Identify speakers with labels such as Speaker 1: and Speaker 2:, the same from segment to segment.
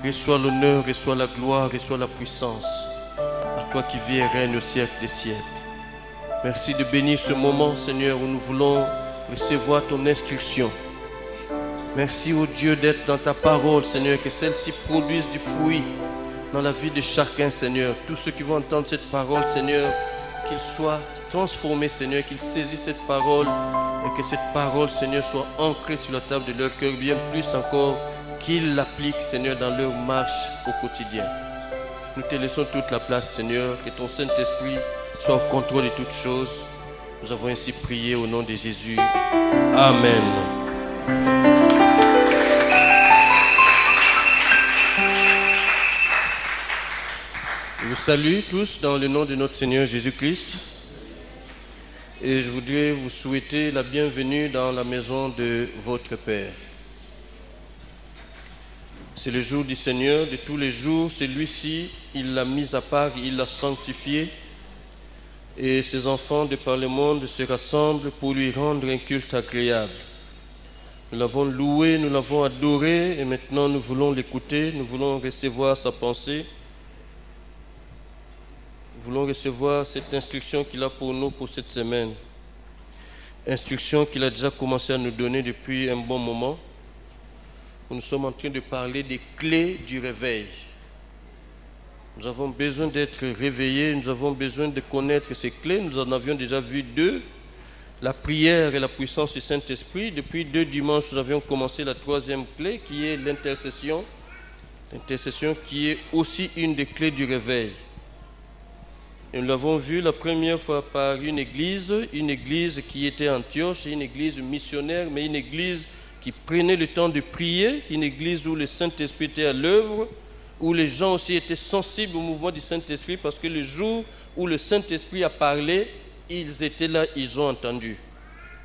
Speaker 1: Reçois l'honneur, reçois la gloire, reçois la puissance. À toi qui vis et règne au siècle des siècles. Merci de bénir ce moment, Seigneur, où nous voulons recevoir ton instruction. Merci, ô Dieu, d'être dans ta parole, Seigneur, que celle-ci produise du fruit dans la vie de chacun, Seigneur. Tous ceux qui vont entendre cette parole, Seigneur, qu'ils soient transformés, Seigneur, qu'ils saisissent cette parole et que cette parole, Seigneur, soit ancrée sur la table de leur cœur, bien plus encore qu'ils l'appliquent, Seigneur, dans leur marche au quotidien. Nous te laissons toute la place, Seigneur, que ton Saint-Esprit soit au contrôle de toutes choses. Nous avons ainsi prié au nom de Jésus. Amen. Je vous salue tous dans le nom de notre Seigneur Jésus-Christ. Et je voudrais vous souhaiter la bienvenue dans la maison de votre Père. C'est le jour du Seigneur, de tous les jours. Celui-ci, il l'a mis à part, il l'a sanctifié. Et ses enfants de par le monde se rassemblent pour lui rendre un culte agréable. Nous l'avons loué, nous l'avons adoré, et maintenant nous voulons l'écouter, nous voulons recevoir sa pensée. Nous voulons recevoir cette instruction qu'il a pour nous pour cette semaine. Instruction qu'il a déjà commencé à nous donner depuis un bon moment. Nous sommes en train de parler des clés du réveil. Nous avons besoin d'être réveillés, nous avons besoin de connaître ces clés. Nous en avions déjà vu deux, la prière et la puissance du Saint-Esprit. Depuis 2 dimanches, nous avions commencé la 3e clé qui est l'intercession. L'intercession qui est aussi une des clés du réveil. Et nous l'avons vu la première fois par une église qui était à Antioche, une église missionnaire, mais une église qui prenait le temps de prier, une église où le Saint-Esprit était à l'œuvre, où les gens aussi étaient sensibles au mouvement du Saint-Esprit, parce que le jour où le Saint-Esprit a parlé, ils étaient là, ils ont entendu.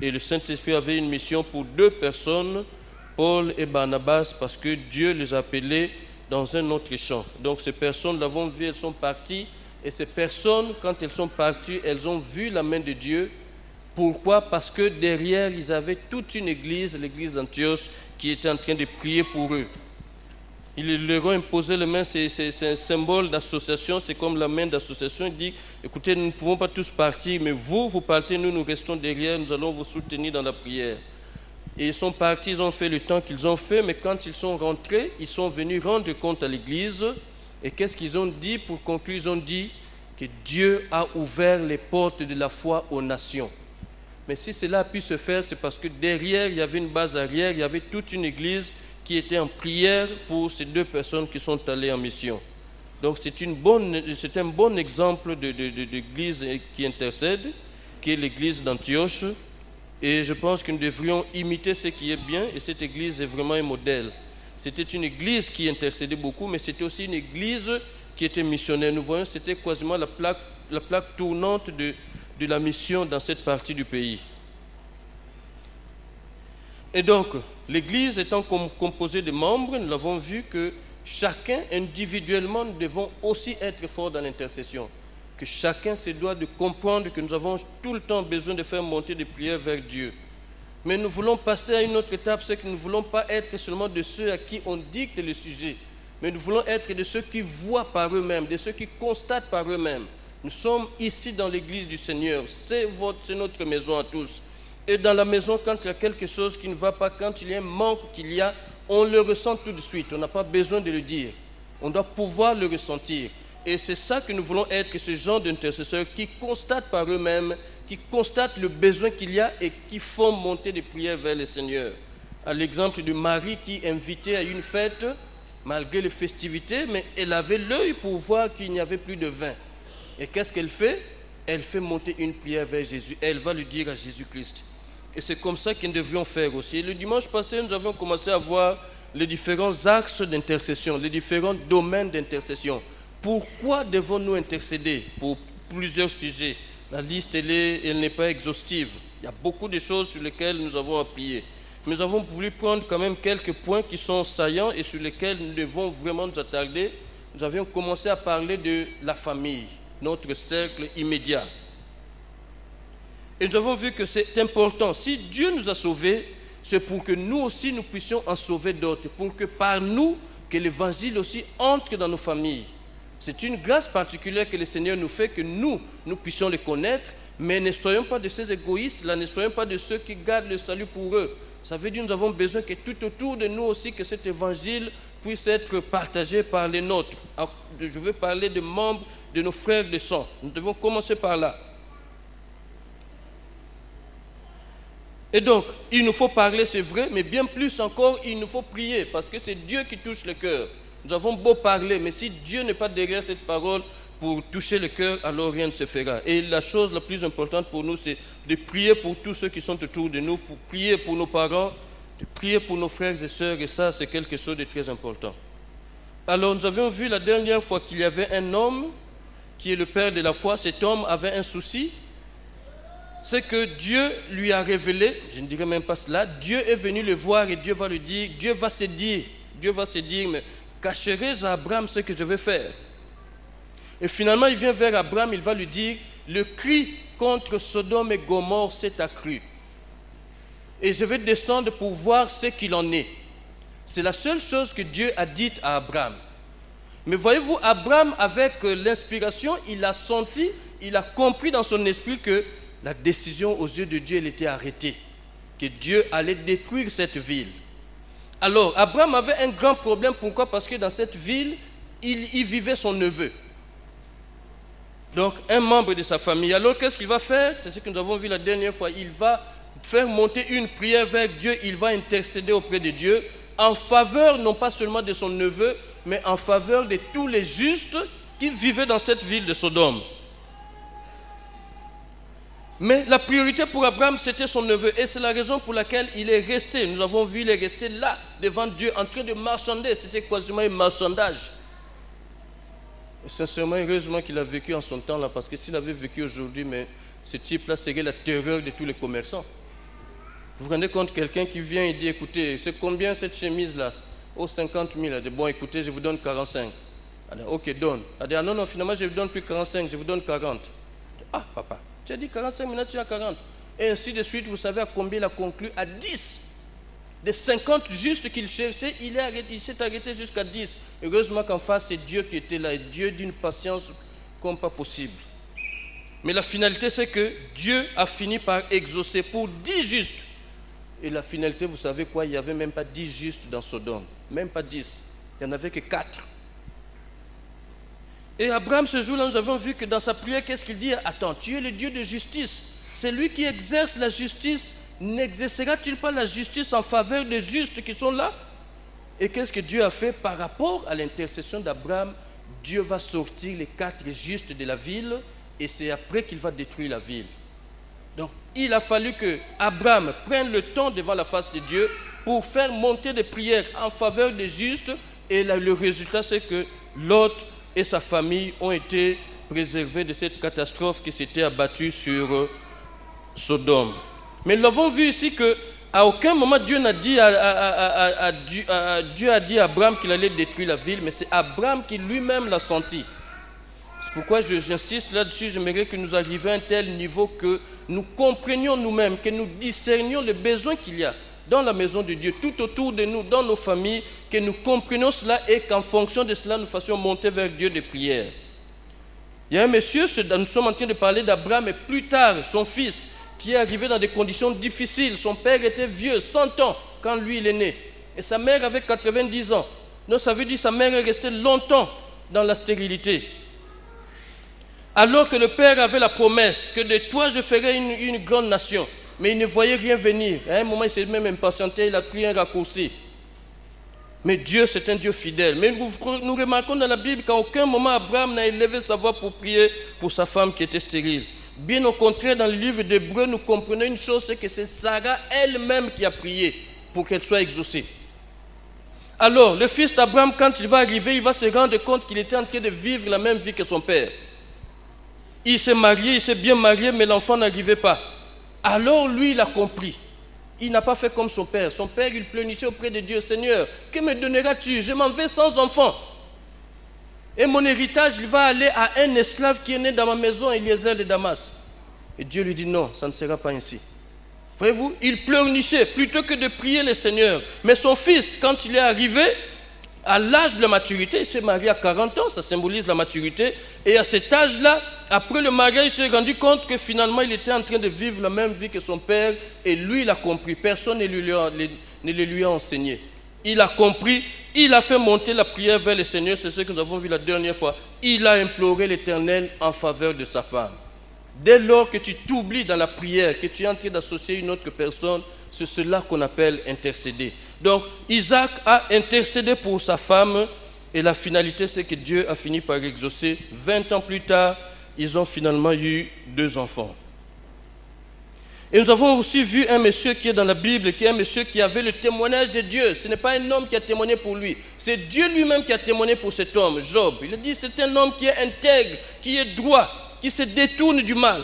Speaker 1: Et le Saint-Esprit avait une mission pour 2 personnes, Paul et Barnabas, parce que Dieu les appelait dans un autre champ. Donc ces personnes, nous l'avons vu, elles sont parties, et ces personnes, quand elles sont parties, elles ont vu la main de Dieu. Pourquoi? Parce que derrière, ils avaient toute une église, l'église d'Antioche, qui était en train de prier pour eux. Ils leur ont imposé les mains, c'est un symbole d'association, c'est comme la main d'association. Il dit, écoutez, nous ne pouvons pas tous partir, mais vous partez, nous restons derrière, nous allons vous soutenir dans la prière. Et ils sont partis, ils ont fait le temps qu'ils ont fait, mais quand ils sont rentrés, ils sont venus rendre compte à l'église. Et qu'est-ce qu'ils ont dit pour conclure? Ils ont dit que Dieu a ouvert les portes de la foi aux nations. Mais si cela a pu se faire, c'est parce que derrière, il y avait une base arrière, il y avait toute une église qui était en prière pour ces 2 personnes qui sont allées en mission. Donc c'est un bon exemple d'église qui intercède, qui est l'église d'Antioche. Et je pense que nous devrions imiter ce qui est bien, et cette église est vraiment un modèle. C'était une église qui intercédait beaucoup, mais c'était aussi une église qui était missionnaire. Nous voyons, c'était quasiment la plaque tournante de la mission dans cette partie du pays. Et donc, l'église étant composée de membres, nous l'avons vu que chacun individuellement, nous devons aussi être forts dans l'intercession. Que chacun se doit de comprendre que nous avons tout le temps besoin de faire monter des prières vers Dieu. Mais nous voulons passer à une autre étape, c'est que nous ne voulons pas être seulement de ceux à qui on dicte le sujet, mais nous voulons être de ceux qui voient par eux-mêmes, de ceux qui constatent par eux-mêmes. Nous sommes ici dans l'église du Seigneur, c'est notre maison à tous. Et dans la maison, quand il y a quelque chose qui ne va pas, quand il y a un manque on le ressent tout de suite, on n'a pas besoin de le dire. On doit pouvoir le ressentir. Et c'est ça que nous voulons être, ce genre d'intercesseurs qui constatent par eux-mêmes, qui constatent le besoin qu'il y a et qui font monter des prières vers le Seigneur. À l'exemple de Marie qui invitait à une fête, malgré les festivités, mais elle avait l'œil pour voir qu'il n'y avait plus de vin. Et qu'est-ce qu'elle fait? Elle fait monter une prière vers Jésus. Elle va le dire à Jésus-Christ. Et c'est comme ça que nous devrions faire aussi. Et le dimanche passé, nous avons commencé à voir les différents axes d'intercession, les différents domaines d'intercession. Pourquoi devons-nous intercéder? Pour plusieurs sujets. La liste, elle n'est pas exhaustive. Il y a beaucoup de choses sur lesquelles nous avons appuyé. Nous avons voulu prendre quand même quelques points qui sont saillants et sur lesquels nous devons vraiment nous attarder. Nous avions commencé à parler de la famille, notre cercle immédiat. Et nous avons vu que c'est important. Si Dieu nous a sauvés, c'est pour que nous aussi nous puissions en sauver d'autres. Pour que par nous, que l'évangile aussi entre dans nos familles. C'est une grâce particulière que le Seigneur nous fait, que nous puissions le connaître, mais ne soyons pas de ces égoïstes-là, ne soyons pas de ceux qui gardent le salut pour eux. Ça veut dire que nous avons besoin que tout autour de nous aussi, que cet évangile puisse être partagé par les nôtres. Je veux parler de membres de nos frères de sang. Nous devons commencer par là. Et donc, il nous faut parler, c'est vrai, mais bien plus encore, il nous faut prier, parce que c'est Dieu qui touche le cœur. Nous avons beau parler, mais si Dieu n'est pas derrière cette parole pour toucher le cœur, alors rien ne se fera. Et la chose la plus importante pour nous, c'est de prier pour tous ceux qui sont autour de nous, pour prier pour nos parents, de prier pour nos frères et sœurs, et ça, c'est quelque chose de très important. Alors, nous avions vu la dernière fois qu'il y avait un homme qui est le père de la foi. Cet homme avait un souci, c'est que Dieu lui a révélé, je ne dirais même pas cela, Dieu est venu le voir et Dieu va lui dire, Dieu va se dire, mais cacherai-je à Abraham ce que je vais faire? Et finalement, il vient vers Abraham, il va lui dire, le cri contre Sodome et Gomorrhe s'est accru. Et je vais descendre pour voir ce qu'il en est. C'est la seule chose que Dieu a dite à Abraham. Mais voyez-vous, Abraham, avec l'inspiration, il a senti, il a compris dans son esprit que la décision aux yeux de Dieu, elle était arrêtée. Que Dieu allait détruire cette ville. Alors, Abraham avait un grand problème. Pourquoi? Parce que dans cette ville, il vivait son neveu. Donc, un membre de sa famille. Alors, qu'est-ce qu'il va faire? C'est ce que nous avons vu la dernière fois. Il va faire monter une prière vers Dieu. Il va intercéder auprès de Dieu en faveur, non pas seulement de son neveu, mais en faveur de tous les justes qui vivaient dans cette ville de Sodome. Mais la priorité pour Abraham, c'était son neveu. Et c'est la raison pour laquelle il est resté. Nous avons vu, il est resté là, devant Dieu, en train de marchander. C'était quasiment un marchandage. Et sincèrement, heureusement qu'il a vécu en son temps là, parce que s'il avait vécu aujourd'hui, mais ce type-là serait la terreur de tous les commerçants. Vous vous rendez compte, quelqu'un qui vient et dit, écoutez, c'est combien cette chemise-là? Oh, 50 000. Elle dit, bon, écoutez, je vous donne 45. Elle dit, ok, donne. Elle dit, ah non, finalement, je ne vous donne plus 45, je vous donne 40. Elle dit, ah, papa. Tu as dit 45 minutes, tu as 40. Et ainsi de suite, vous savez à combien il a conclu? À 10. Des 50 justes qu'il cherchait, il s'est arrêté jusqu'à 10. Heureusement qu'en face, c'est Dieu qui était là. Et Dieu d'une patience comme pas possible. Mais la finalité, c'est que Dieu a fini par exaucer pour 10 justes. Et la finalité, vous savez quoi? Il n'y avait même pas 10 justes dans Sodome. Même pas 10. Il n'y en avait que 4. Et Abraham, ce jour-là, nous avons vu que dans sa prière, qu'est-ce qu'il dit? Attends, tu es le Dieu de justice. C'est lui qui exerce la justice. N'exercera-t-il pas la justice en faveur des justes qui sont là? Et qu'est-ce que Dieu a fait par rapport à l'intercession d'Abraham? Dieu va sortir les 4 justes de la ville et c'est après qu'il va détruire la ville. Donc, il a fallu que Abraham prenne le temps devant la face de Dieu pour faire monter des prières en faveur des justes. Et là, le résultat, c'est que Lot et sa famille ont été préservés de cette catastrophe qui s'était abattue sur Sodome. Mais nous avons vu ici qu'à aucun moment Dieu n'a dit Dieu a dit à Abraham qu'il allait détruire la ville, mais c'est Abraham qui lui-même l'a senti. C'est pourquoi j'insiste là-dessus, j'aimerais que nous arrivions à un tel niveau que nous comprenions nous-mêmes, que nous discernions les besoins qu'il y a dans la maison de Dieu, tout autour de nous, dans nos familles, que nous comprenions cela et qu'en fonction de cela, nous fassions monter vers Dieu des prières. Il y a un monsieur, nous sommes en train de parler d'Abraham, et plus tard, son fils, qui est arrivé dans des conditions difficiles. Son père était vieux, 100 ans, quand lui, il est né. Et sa mère avait 90 ans. Donc ça veut dire que sa mère est restée longtemps dans la stérilité. Alors que le père avait la promesse que de toi, je ferai une grande nation. Mais il ne voyait rien venir. À un moment, il s'est même impatienté, il a pris un raccourci. Mais Dieu, c'est un Dieu fidèle. Mais nous remarquons dans la Bible qu'à aucun moment, Abraham n'a élevé sa voix pour prier pour sa femme qui était stérile. Bien au contraire, dans le livre d'Hébreux, nous comprenons une chose, c'est que c'est Sarah elle-même qui a prié pour qu'elle soit exaucée. Alors, le fils d'Abraham, quand il va arriver, il va se rendre compte qu'il était en train de vivre la même vie que son père. Il s'est marié, il s'est bien marié, mais l'enfant n'arrivait pas. Alors, lui, il a compris. Il n'a pas fait comme son père. Son père, il pleurnichait auprès de Dieu. Seigneur, que me donneras-tu? Je m'en vais sans enfant. Et mon héritage, il va aller à un esclave qui est né dans ma maison, Eliezer de Damas. Et Dieu lui dit non, ça ne sera pas ainsi. Voyez-vous, il pleurnichait plutôt que de prier le Seigneur. Mais son fils, quand il est arrivé, à l'âge de la maturité, il s'est marié à 40 ans, ça symbolise la maturité. Et à cet âge-là, après le mariage, il s'est rendu compte que finalement, il était en train de vivre la même vie que son père. Et lui, il a compris. Personne ne le lui a enseigné. Il a compris, il a fait monter la prière vers le Seigneur. C'est ce que nous avons vu la dernière fois. Il a imploré l'Éternel en faveur de sa femme. Dès lors que tu t'oublies dans la prière, que tu es en train d'associer une autre personne, c'est cela qu'on appelle intercéder. Donc, Isaac a intercédé pour sa femme et la finalité, c'est que Dieu a fini par exaucer. 20 ans plus tard, ils ont finalement eu 2 enfants. Et nous avons aussi vu un monsieur qui est dans la Bible, qui est un monsieur qui avait le témoignage de Dieu. Ce n'est pas un homme qui a témoigné pour lui. C'est Dieu lui-même qui a témoigné pour cet homme, Job. Il a dit c'est un homme qui est intègre, qui est droit, qui se détourne du mal.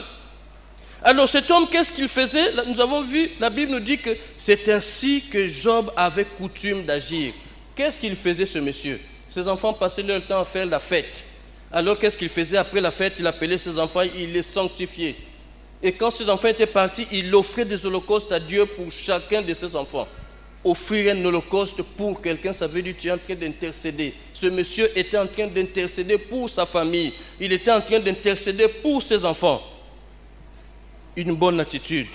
Speaker 1: Alors cet homme, qu'est-ce qu'il faisait? Nous avons vu, la Bible nous dit que c'est ainsi que Job avait coutume d'agir. Qu'est-ce qu'il faisait ce monsieur? Ses enfants passaient leur temps à faire la fête. Alors qu'est-ce qu'il faisait après la fête? Il appelait ses enfants, il les sanctifiait. Et quand ses enfants étaient partis, il offrait des holocaustes à Dieu pour chacun de ses enfants. Offrir un holocauste pour quelqu'un, ça veut dire que tu es en train d'intercéder. Ce monsieur était en train d'intercéder pour sa famille. Il était en train d'intercéder pour ses enfants. Une bonne attitude.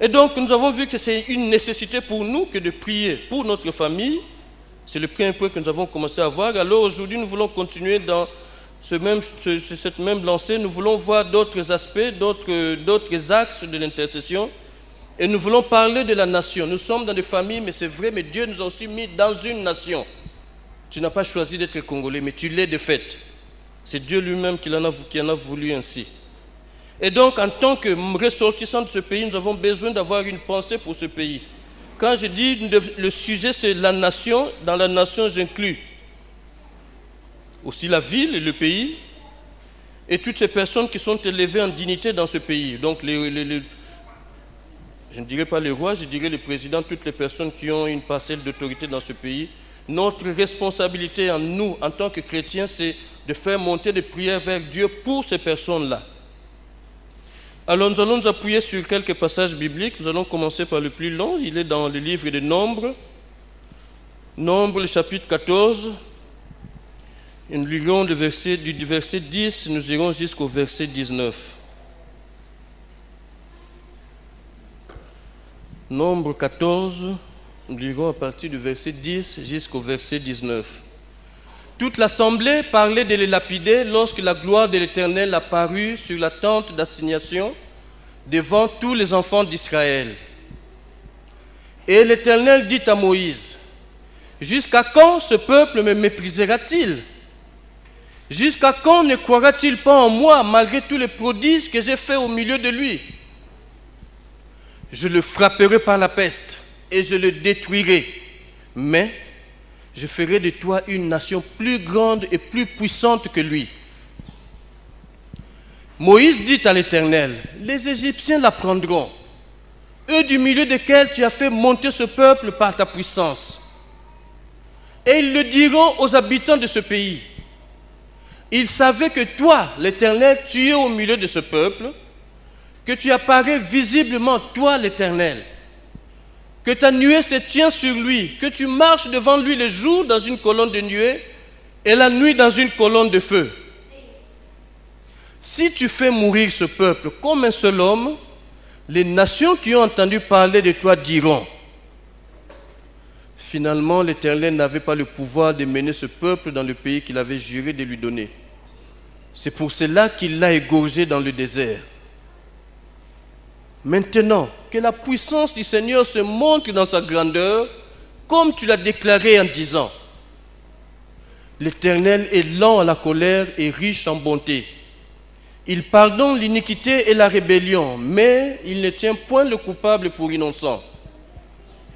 Speaker 1: Et donc, nous avons vu que c'est une nécessité pour nous que de prier pour notre famille. C'est le premier point que nous avons commencé à voir. Alors aujourd'hui, nous voulons continuer dans cette même lancée. Nous voulons voir d'autres aspects, d'autres axes de l'intercession. Et nous voulons parler de la nation. Nous sommes dans des familles, mais c'est vrai, mais Dieu nous a aussi mis dans une nation. Tu n'as pas choisi d'être congolais, mais tu l'es de fait. C'est Dieu lui-même qui en a voulu ainsi. Et donc, en tant que ressortissants de ce pays, nous avons besoin d'avoir une pensée pour ce pays. Quand je dis le sujet, c'est la nation, dans la nation, j'inclus aussi la ville et le pays, et toutes ces personnes qui sont élevées en dignité dans ce pays. Donc, je ne dirais pas les rois, je dirais les présidents, toutes les personnes qui ont une parcelle d'autorité dans ce pays. Notre responsabilité en nous, en tant que chrétiens, c'est de faire monter des prières vers Dieu pour ces personnes-là. Alors nous allons nous appuyer sur quelques passages bibliques. Nous allons commencer par le plus long. Il est dans le livre de Nombres. Nombres, le chapitre 14. Et nous lirons du verset 10, nous irons jusqu'au verset 19. Nombre 14, nous lirons à partir du verset 10 jusqu'au verset 19. Toute l'assemblée parlait de les lapider lorsque la gloire de l'Éternel apparut sur la tente d'assignation devant tous les enfants d'Israël. Et l'Éternel dit à Moïse, « Jusqu'à quand ce peuple me méprisera-t-il? Jusqu'à quand ne croira-t-il pas en moi malgré tous les prodiges que j'ai faits au milieu de lui? Je le frapperai par la peste et je le détruirai, mais je ferai de toi une nation plus grande et plus puissante que lui. » Moïse dit à l'Éternel, « Les Égyptiens l'apprendront, eux du milieu desquels tu as fait monter ce peuple par ta puissance. Et ils le diront aux habitants de ce pays. Ils savaient que toi, l'Éternel, tu es au milieu de ce peuple, que tu apparais visiblement, toi, l'Éternel, que ta nuée se tient sur lui, que tu marches devant lui le jour dans une colonne de nuée et la nuit dans une colonne de feu. Si tu fais mourir ce peuple comme un seul homme, les nations qui ont entendu parler de toi diront, finalement l'Éternel n'avait pas le pouvoir de mener ce peuple dans le pays qu'il avait juré de lui donner. C'est pour cela qu'il l'a égorgé dans le désert. Maintenant, que la puissance du Seigneur se montre dans sa grandeur, comme tu l'as déclaré en disant, l'Éternel est lent à la colère et riche en bonté. Il pardonne l'iniquité et la rébellion, mais il ne tient point le coupable pour innocent.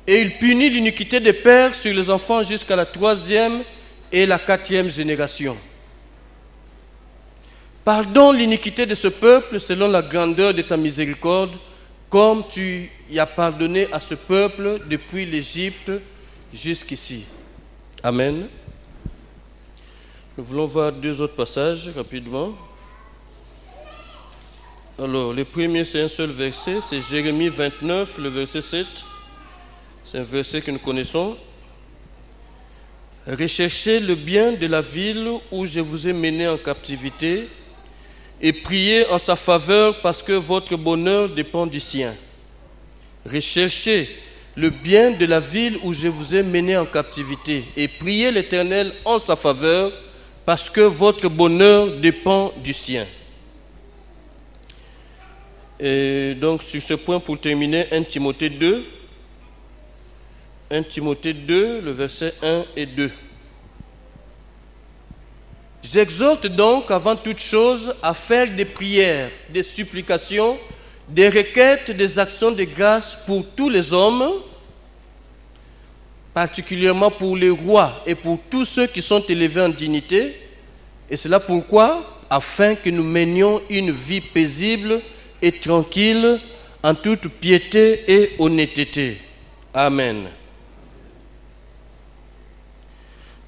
Speaker 1: Et il punit l'iniquité des pères sur les enfants jusqu'à la 3e et la 4e génération. Pardonne l'iniquité de ce peuple selon la grandeur de ta miséricorde, comme tu y as pardonné à ce peuple depuis l'Égypte jusqu'ici. Amen. Nous voulons voir 2 autres passages rapidement. Alors, le premier, c'est un seul verset, c'est Jérémie 29, le verset 7. C'est un verset que nous connaissons. recherchez le bien de la ville où je vous ai mené en captivité et priez en sa faveur parce que votre bonheur dépend du sien. Recherchez le bien de la ville où je vous ai mené en captivité et priez l'Éternel en sa faveur parce que votre bonheur dépend du sien. Et donc sur ce point, pour terminer, 1 Timothée 2, 1 Timothée 2, le verset 1 et 2. J'exhorte donc avant toute chose à faire des prières, des supplications, des requêtes, des actions de grâce pour tous les hommes, particulièrement pour les rois et pour tous ceux qui sont élevés en dignité. Et c'est là pourquoi, afin que nous menions une vie paisible et tranquille en toute piété et honnêteté. Amen.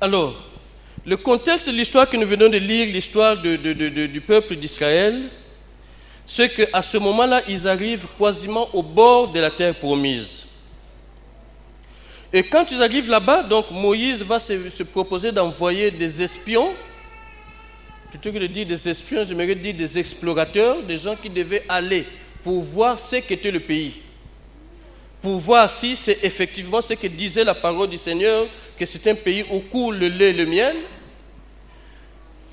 Speaker 1: Alors, le contexte de l'histoire que nous venons de lire, l'histoire du peuple d'Israël, c'est qu'à ce moment-là, ils arrivent quasiment au bord de la terre promise. Et quand ils arrivent là-bas, donc Moïse va se proposer d'envoyer des espions. Plutôt que de dire des espions, j'aimerais dire des explorateurs, des gens qui devaient aller pour voir ce qu'était le pays. Pour voir si c'est effectivement ce que disait la parole du Seigneur, que c'est un pays où coule le lait et le miel.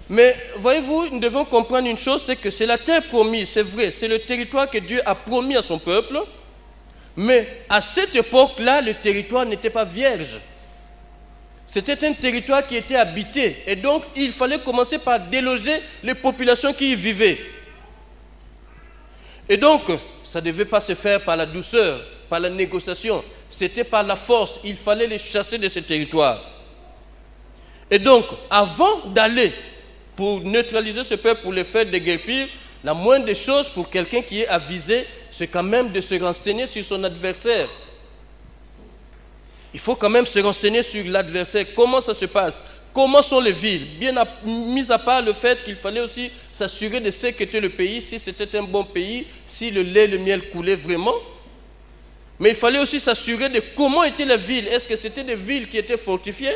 Speaker 1: Mais voyez-vous, nous devons comprendre une chose, c'est que c'est la terre promise, c'est vrai, c'est le territoire que Dieu a promis à son peuple. Mais à cette époque-là, le territoire n'était pas vierge. C'était un territoire qui était habité. Et donc, il fallait commencer par déloger les populations qui y vivaient. Et donc, ça ne devait pas se faire par la douceur, par la négociation. C'était par la force. Il fallait les chasser de ce territoire. Et donc, avant d'aller pour neutraliser ce peuple, pour les faire déguerpir, la moindre des choses pour quelqu'un qui est avisé, c'est quand même de se renseigner sur son adversaire. Il faut quand même se renseigner sur l'adversaire. Comment ça se passe? Comment sont les villes? Mis à part le fait qu'il fallait aussi s'assurer de ce qu'était le pays, si c'était un bon pays, si le lait et le miel coulaient vraiment. Mais il fallait aussi s'assurer de comment étaient les villes. Est-ce que c'était des villes qui étaient fortifiées?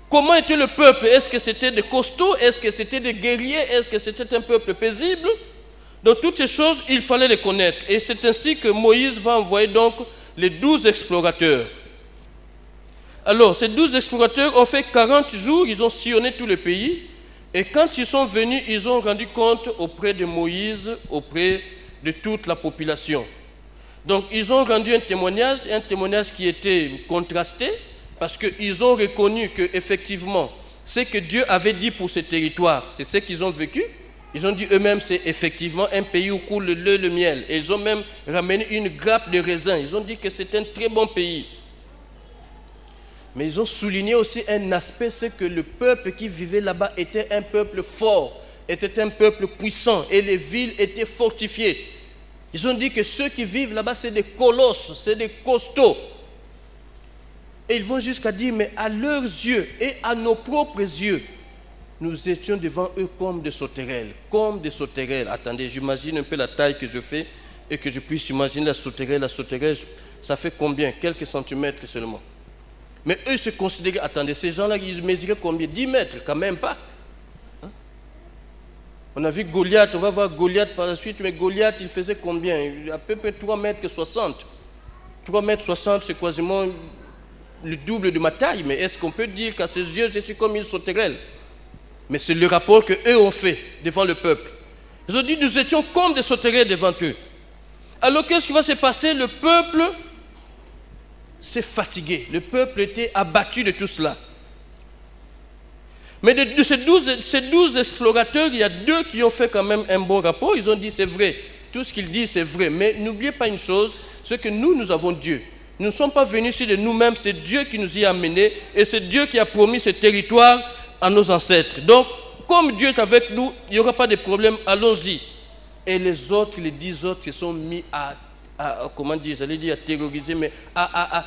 Speaker 1: Comment était le peuple? Est-ce que c'était des costauds? Est-ce que c'était des guerriers? Est-ce que c'était un peuple paisible? Donc toutes ces choses, il fallait les connaître. Et c'est ainsi que Moïse va envoyer donc les 12 explorateurs. Alors, ces 12 explorateurs ont fait 40 jours, ils ont sillonné tout le pays. Et quand ils sont venus, ils ont rendu compte auprès de Moïse, auprès de toute la population. Donc, ils ont rendu un témoignage qui était contrasté, parce qu'ils ont reconnu qu'effectivement, ce que Dieu avait dit pour ce territoire, c'est ce qu'ils ont vécu. Ils ont dit eux-mêmes, c'est effectivement un pays où coule le lait et le miel. Et ils ont même ramené une grappe de raisin. Ils ont dit que c'est un très bon pays. Mais ils ont souligné aussi un aspect, c'est que le peuple qui vivait là-bas était un peuple fort, était un peuple puissant, et les villes étaient fortifiées. Ils ont dit que ceux qui vivent là-bas, c'est des colosses, c'est des costauds. Et ils vont jusqu'à dire, mais à leurs yeux et à nos propres yeux, nous étions devant eux comme des sauterelles. Comme des sauterelles. Attendez, j'imagine un peu la taille que je fais et que je puisse imaginer la sauterelle. La sauterelle, ça fait combien? Quelques centimètres seulement. Mais eux se considéraient, attendez, ces gens-là, ils mesuraient combien? 10 mètres, quand même pas. Hein? On a vu Goliath, on va voir Goliath par la suite, mais Goliath, il faisait combien? À peu près 3 mètres 60. 3 mètres 60, c'est quasiment le double de ma taille. Mais est-ce qu'on peut dire qu'à ses yeux, je suis comme une sauterelle? Mais c'est le rapport qu'eux ont fait devant le peuple. Ils ont dit, nous étions comme des sauterelles devant eux. Alors qu'est-ce qui va se passer? Le peuple s'est fatigué. Le peuple était abattu de tout cela. Mais de ces 12 explorateurs, il y a 2 qui ont fait quand même un bon rapport. Ils ont dit, c'est vrai. Tout ce qu'ils disent, c'est vrai. Mais n'oubliez pas une chose, c'est que nous avons Dieu. Nous ne sommes pas venus ici de nous-mêmes. C'est Dieu qui nous y a amenés. Et c'est Dieu qui a promis ce territoire à nos ancêtres. Donc, comme Dieu est avec nous, il n'y aura pas de problème, allons-y. Et les autres, les 10 autres qui sont mis à comment dire, j'allais dire à terroriser, mais à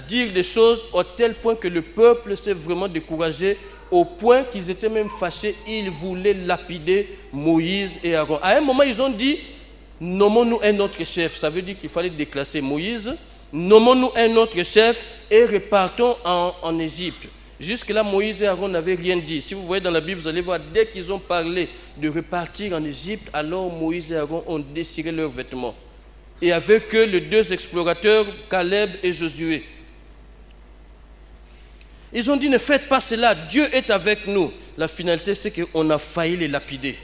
Speaker 1: dire des choses au tel point que le peuple s'est vraiment découragé, au point qu'ils étaient même fâchés, ils voulaient lapider Moïse et Aaron. À un moment, ils ont dit, nommons-nous un autre chef. Ça veut dire qu'il fallait déclasser Moïse. Nommons-nous un autre chef et repartons en Égypte. Jusque-là, Moïse et Aaron n'avaient rien dit. Si vous voyez dans la Bible, vous allez voir, dès qu'ils ont parlé de repartir en Égypte, alors Moïse et Aaron ont déchiré leurs vêtements. Et avec eux, les deux explorateurs, Caleb et Josué. Ils ont dit, ne faites pas cela, Dieu est avec nous. La finalité, c'est qu'on a failli les lapider.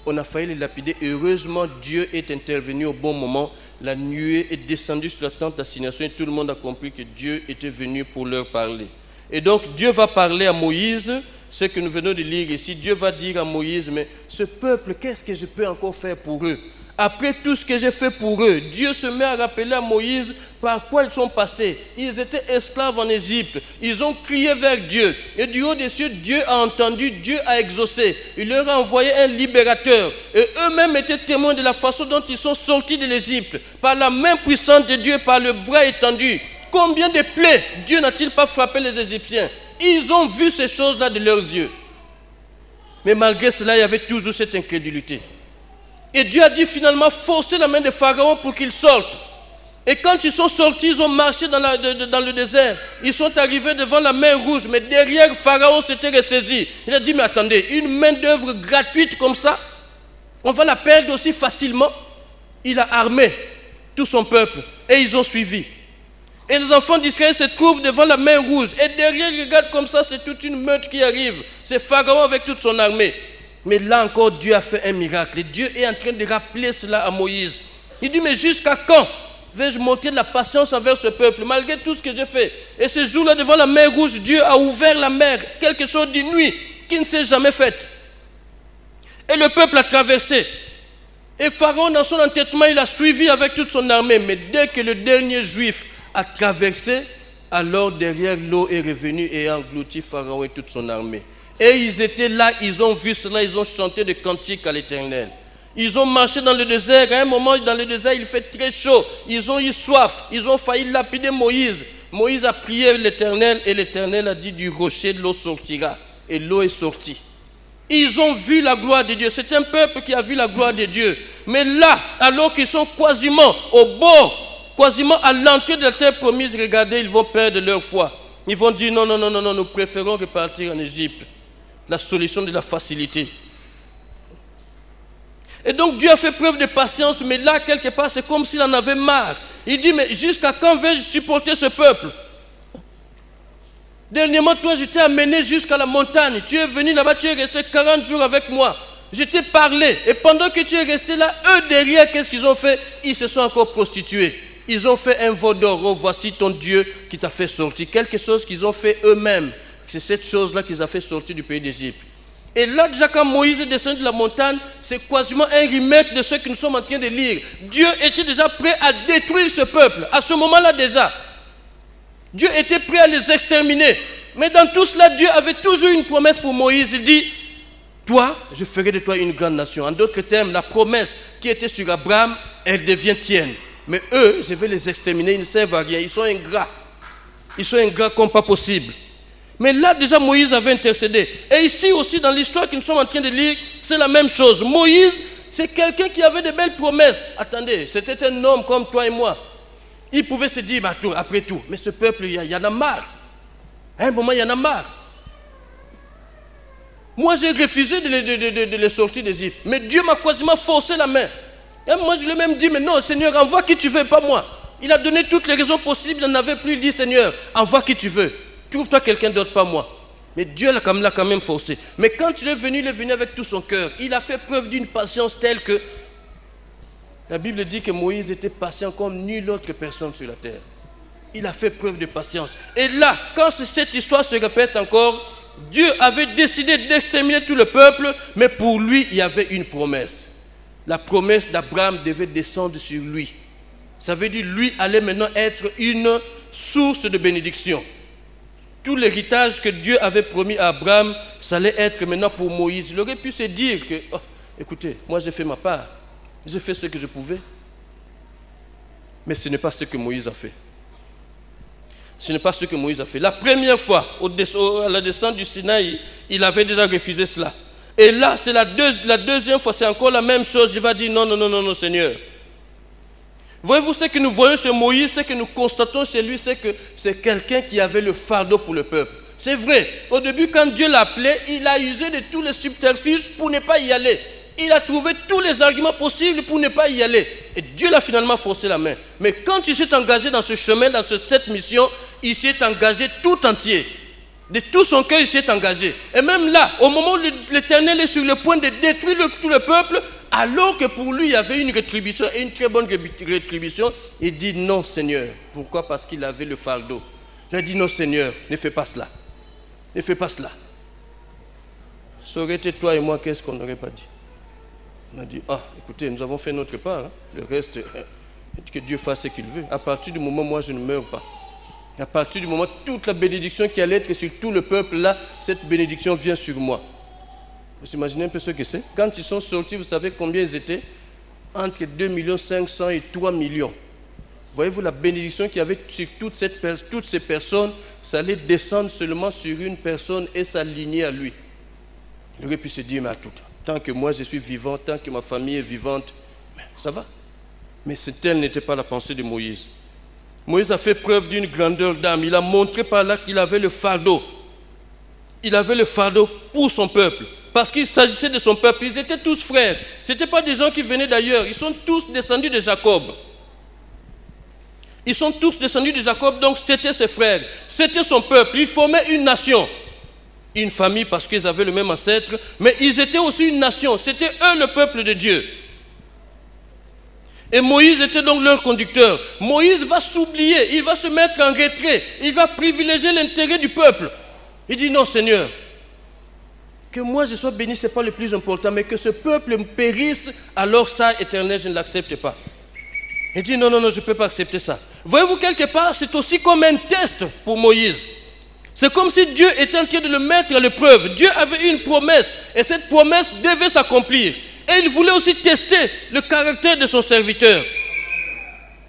Speaker 1: On a failli les lapider. Heureusement, Dieu est intervenu au bon moment. La nuée est descendue sur la tente d'assignation et tout le monde a compris que Dieu était venu pour leur parler. Et donc, Dieu va parler à Moïse, ce que nous venons de lire ici. Dieu va dire à Moïse, mais ce peuple, qu'est-ce que je peux encore faire pour eux? Après tout ce que j'ai fait pour eux, Dieu se met à rappeler à Moïse par quoi ils sont passés. Ils étaient esclaves en Égypte. Ils ont crié vers Dieu. Et du haut des cieux, Dieu a entendu, Dieu a exaucé. Il leur a envoyé un libérateur. Et eux-mêmes étaient témoins de la façon dont ils sont sortis de l'Égypte. Par la main puissante de Dieu, par le bras étendu. Combien de plaies Dieu n'a-t-il pas frappé les Égyptiens? Ils ont vu ces choses-là de leurs yeux. Mais malgré cela, il y avait toujours cette incrédulité. Et Dieu a dit finalement, forcez la main de Pharaon pour qu'ils sortent. Et quand ils sont sortis, ils ont marché dans le désert. Ils sont arrivés devant la mer rouge, mais derrière, Pharaon s'était ressaisi. Il a dit, mais attendez, une main d'œuvre gratuite comme ça, on va la perdre aussi facilement. Il a armé tout son peuple et ils ont suivi. Et les enfants d'Israël se trouvent devant la mer rouge. Et derrière, ils regardent comme ça, c'est toute une meute qui arrive. C'est Pharaon avec toute son armée. Mais là encore, Dieu a fait un miracle. Et Dieu est en train de rappeler cela à Moïse. Il dit, mais jusqu'à quand vais-je montrer de la patience envers ce peuple, malgré tout ce que j'ai fait? Et ce jour-là, devant la mer rouge, Dieu a ouvert la mer, quelque chose d'inouï, qui ne s'est jamais fait. Et le peuple a traversé. Et Pharaon, dans son entêtement, il a suivi avec toute son armée. Mais dès que le dernier juif a traversé, alors derrière l'eau est revenue et a englouti Pharaon et toute son armée. Et ils étaient là, ils ont vu cela, ils ont chanté des cantiques à l'Éternel. Ils ont marché dans le désert. À un moment, dans le désert, il fait très chaud. Ils ont eu soif. Ils ont failli lapider Moïse. Moïse a prié l'Éternel et l'Éternel a dit, du rocher, l'eau sortira. Et l'eau est sortie. Ils ont vu la gloire de Dieu. C'est un peuple qui a vu la gloire de Dieu. Mais là, alors qu'ils sont quasiment au bord, quasiment à l'entrée de la terre promise, regardez, ils vont perdre leur foi. Ils vont dire, non, non, non, non, non, nous préférons repartir en Égypte. La solution de la facilité. Et donc Dieu a fait preuve de patience, mais là, quelque part, c'est comme s'il en avait marre. Il dit, mais jusqu'à quand vais-je supporter ce peuple? Dernièrement, toi, je t'ai amené jusqu'à la montagne. Tu es venu là-bas, tu es resté 40 jours avec moi. Je t'ai parlé. Et pendant que tu es resté là, eux derrière, qu'est-ce qu'ils ont fait? Ils se sont encore prostitués. Ils ont fait un veau d'or. Oh, voici ton Dieu qui t'a fait sortir. Quelque chose qu'ils ont fait eux-mêmes. C'est cette chose-là qu'ils ont fait sortir du pays d'Égypte. Et là, déjà, quand Moïse est descendu de la montagne, c'est quasiment un remake de ce que nous sommes en train de lire. Dieu était déjà prêt à détruire ce peuple. À ce moment-là déjà. Dieu était prêt à les exterminer. Mais dans tout cela, Dieu avait toujours une promesse pour Moïse. Il dit, toi, je ferai de toi une grande nation. En d'autres termes, la promesse qui était sur Abraham, elle devient tienne. Mais eux, je vais les exterminer, ils ne servent à rien. Ils sont ingrats. Ils sont ingrats comme pas possible. Mais là, déjà, Moïse avait intercédé. Et ici aussi, dans l'histoire que nous sommes en train de lire, c'est la même chose. Moïse, c'est quelqu'un qui avait de belles promesses. Attendez, c'était un homme comme toi et moi. Il pouvait se dire, bah, après tout, mais ce peuple, il y en a marre. À un moment, il y en a marre. Moi, j'ai refusé de les sortir d'Égypte. Mais Dieu m'a quasiment forcé la main. Et moi, je lui ai même dit, mais non, Seigneur, envoie qui tu veux, pas moi. Il a donné toutes les raisons possibles, il n'en avait plus. Il dit, Seigneur, envoie qui tu veux. Trouve-toi quelqu'un d'autre, pas moi. Mais Dieu l'a quand même forcé. Mais quand il est venu avec tout son cœur. Il a fait preuve d'une patience telle que la Bible dit que Moïse était patient comme nulle autre personne sur la terre. Il a fait preuve de patience. Et là, quand cette histoire se répète encore, Dieu avait décidé d'exterminer tout le peuple, mais pour lui, il y avait une promesse. La promesse d'Abraham devait descendre sur lui. Ça veut dire lui allait maintenant être une source de bénédiction. Tout l'héritage que Dieu avait promis à Abraham, ça allait être maintenant pour Moïse. Il aurait pu se dire que, oh, écoutez, moi j'ai fait ma part. J'ai fait ce que je pouvais. Mais ce n'est pas ce que Moïse a fait. Ce n'est pas ce que Moïse a fait. La première fois, à la descente du Sinaï, il avait déjà refusé cela. Et là, c'est la deuxième fois, c'est encore la même chose. Il va dire, non, non, non, non, non, Seigneur. Voyez-vous, ce que nous voyons chez Moïse, ce que nous constatons chez lui, c'est que c'est quelqu'un qui avait le fardeau pour le peuple. C'est vrai. Au début, quand Dieu l'appelait, il a usé de tous les subterfuges pour ne pas y aller. Il a trouvé tous les arguments possibles pour ne pas y aller. Et Dieu l'a finalement forcé la main. Mais quand il s'est engagé dans ce chemin, dans cette mission, il s'est engagé tout entier. De tout son cœur, il s'est engagé. Et même là, au moment où l'Éternel est sur le point de détruire tout le peuple, alors que pour lui, il y avait une rétribution, et une très bonne rétribution, il dit non, Seigneur. Pourquoi? Parce qu'il avait le fardeau. Il a dit non, Seigneur, ne fais pas cela. Ne fais pas cela. Ça aurait été toi et moi, qu'est-ce qu'on n'aurait pas dit? On a dit, ah, écoutez, nous avons fait notre part. Hein. Le reste, que Dieu fasse ce qu'il veut. À partir du moment où moi, je ne meurs pas. À partir du moment où toute la bénédiction qui allait être sur tout le peuple, là, cette bénédiction vient sur moi. Vous imaginez un peu ce que c'est? Quand ils sont sortis, vous savez combien ils étaient? Entre 2 500 000 et 3 millions. Voyez-vous la bénédiction qu'il y avait sur toutes ces personnes, ça allait descendre seulement sur une personne et s'aligner à lui. Il aurait pu se dire, mais à tout temps. Tant que moi je suis vivant, tant que ma famille est vivante, ça va. Mais telle n'était pas la pensée de Moïse. Moïse a fait preuve d'une grandeur d'âme. Il a montré par là qu'il avait le fardeau. Il avait le fardeau pour son peuple. Parce qu'il s'agissait de son peuple. Ils étaient tous frères. Ce n'étaient pas des gens qui venaient d'ailleurs. Ils sont tous descendus de Jacob. Ils sont tous descendus de Jacob, donc c'était ses frères. C'était son peuple. Ils formaient une nation. Une famille parce qu'ils avaient le même ancêtre, mais ils étaient aussi une nation. C'était eux le peuple de Dieu. Et Moïse était donc leur conducteur. Moïse va s'oublier, il va se mettre en retrait, il va privilégier l'intérêt du peuple. Il dit non Seigneur, que moi je sois béni, ce n'est pas le plus important, mais que ce peuple me périsse, alors ça, Éternel, je ne l'accepte pas. Il dit non, non, non, je ne peux pas accepter ça. Voyez-vous, quelque part, c'est aussi comme un test pour Moïse. C'est comme si Dieu était en train de le mettre à l'épreuve. Dieu avait une promesse et cette promesse devait s'accomplir. Et il voulait aussi tester le caractère de son serviteur.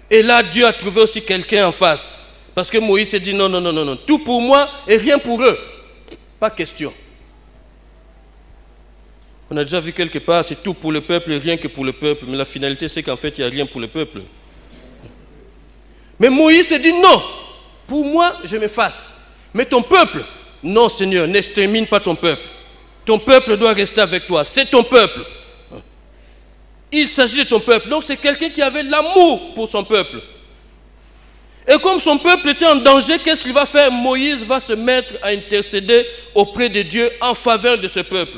Speaker 1: Et là, Dieu a trouvé aussi quelqu'un en face. Parce que Moïse s'est dit non, non, non, non, non. Tout pour moi et rien pour eux. Pas question. On a déjà vu quelque part, c'est tout pour le peuple et rien que pour le peuple. Mais la finalité, c'est qu'en fait, il n'y a rien pour le peuple. Mais Moïse s'est dit non. Pour moi, je m'efface. Mais ton peuple, non Seigneur, n'extermine pas ton peuple. Ton peuple doit rester avec toi. C'est ton peuple. Il s'agit de ton peuple. Donc c'est quelqu'un qui avait l'amour pour son peuple. Et comme son peuple était en danger, qu'est-ce qu'il va faire? Moïse va se mettre à intercéder auprès de Dieu en faveur de ce peuple.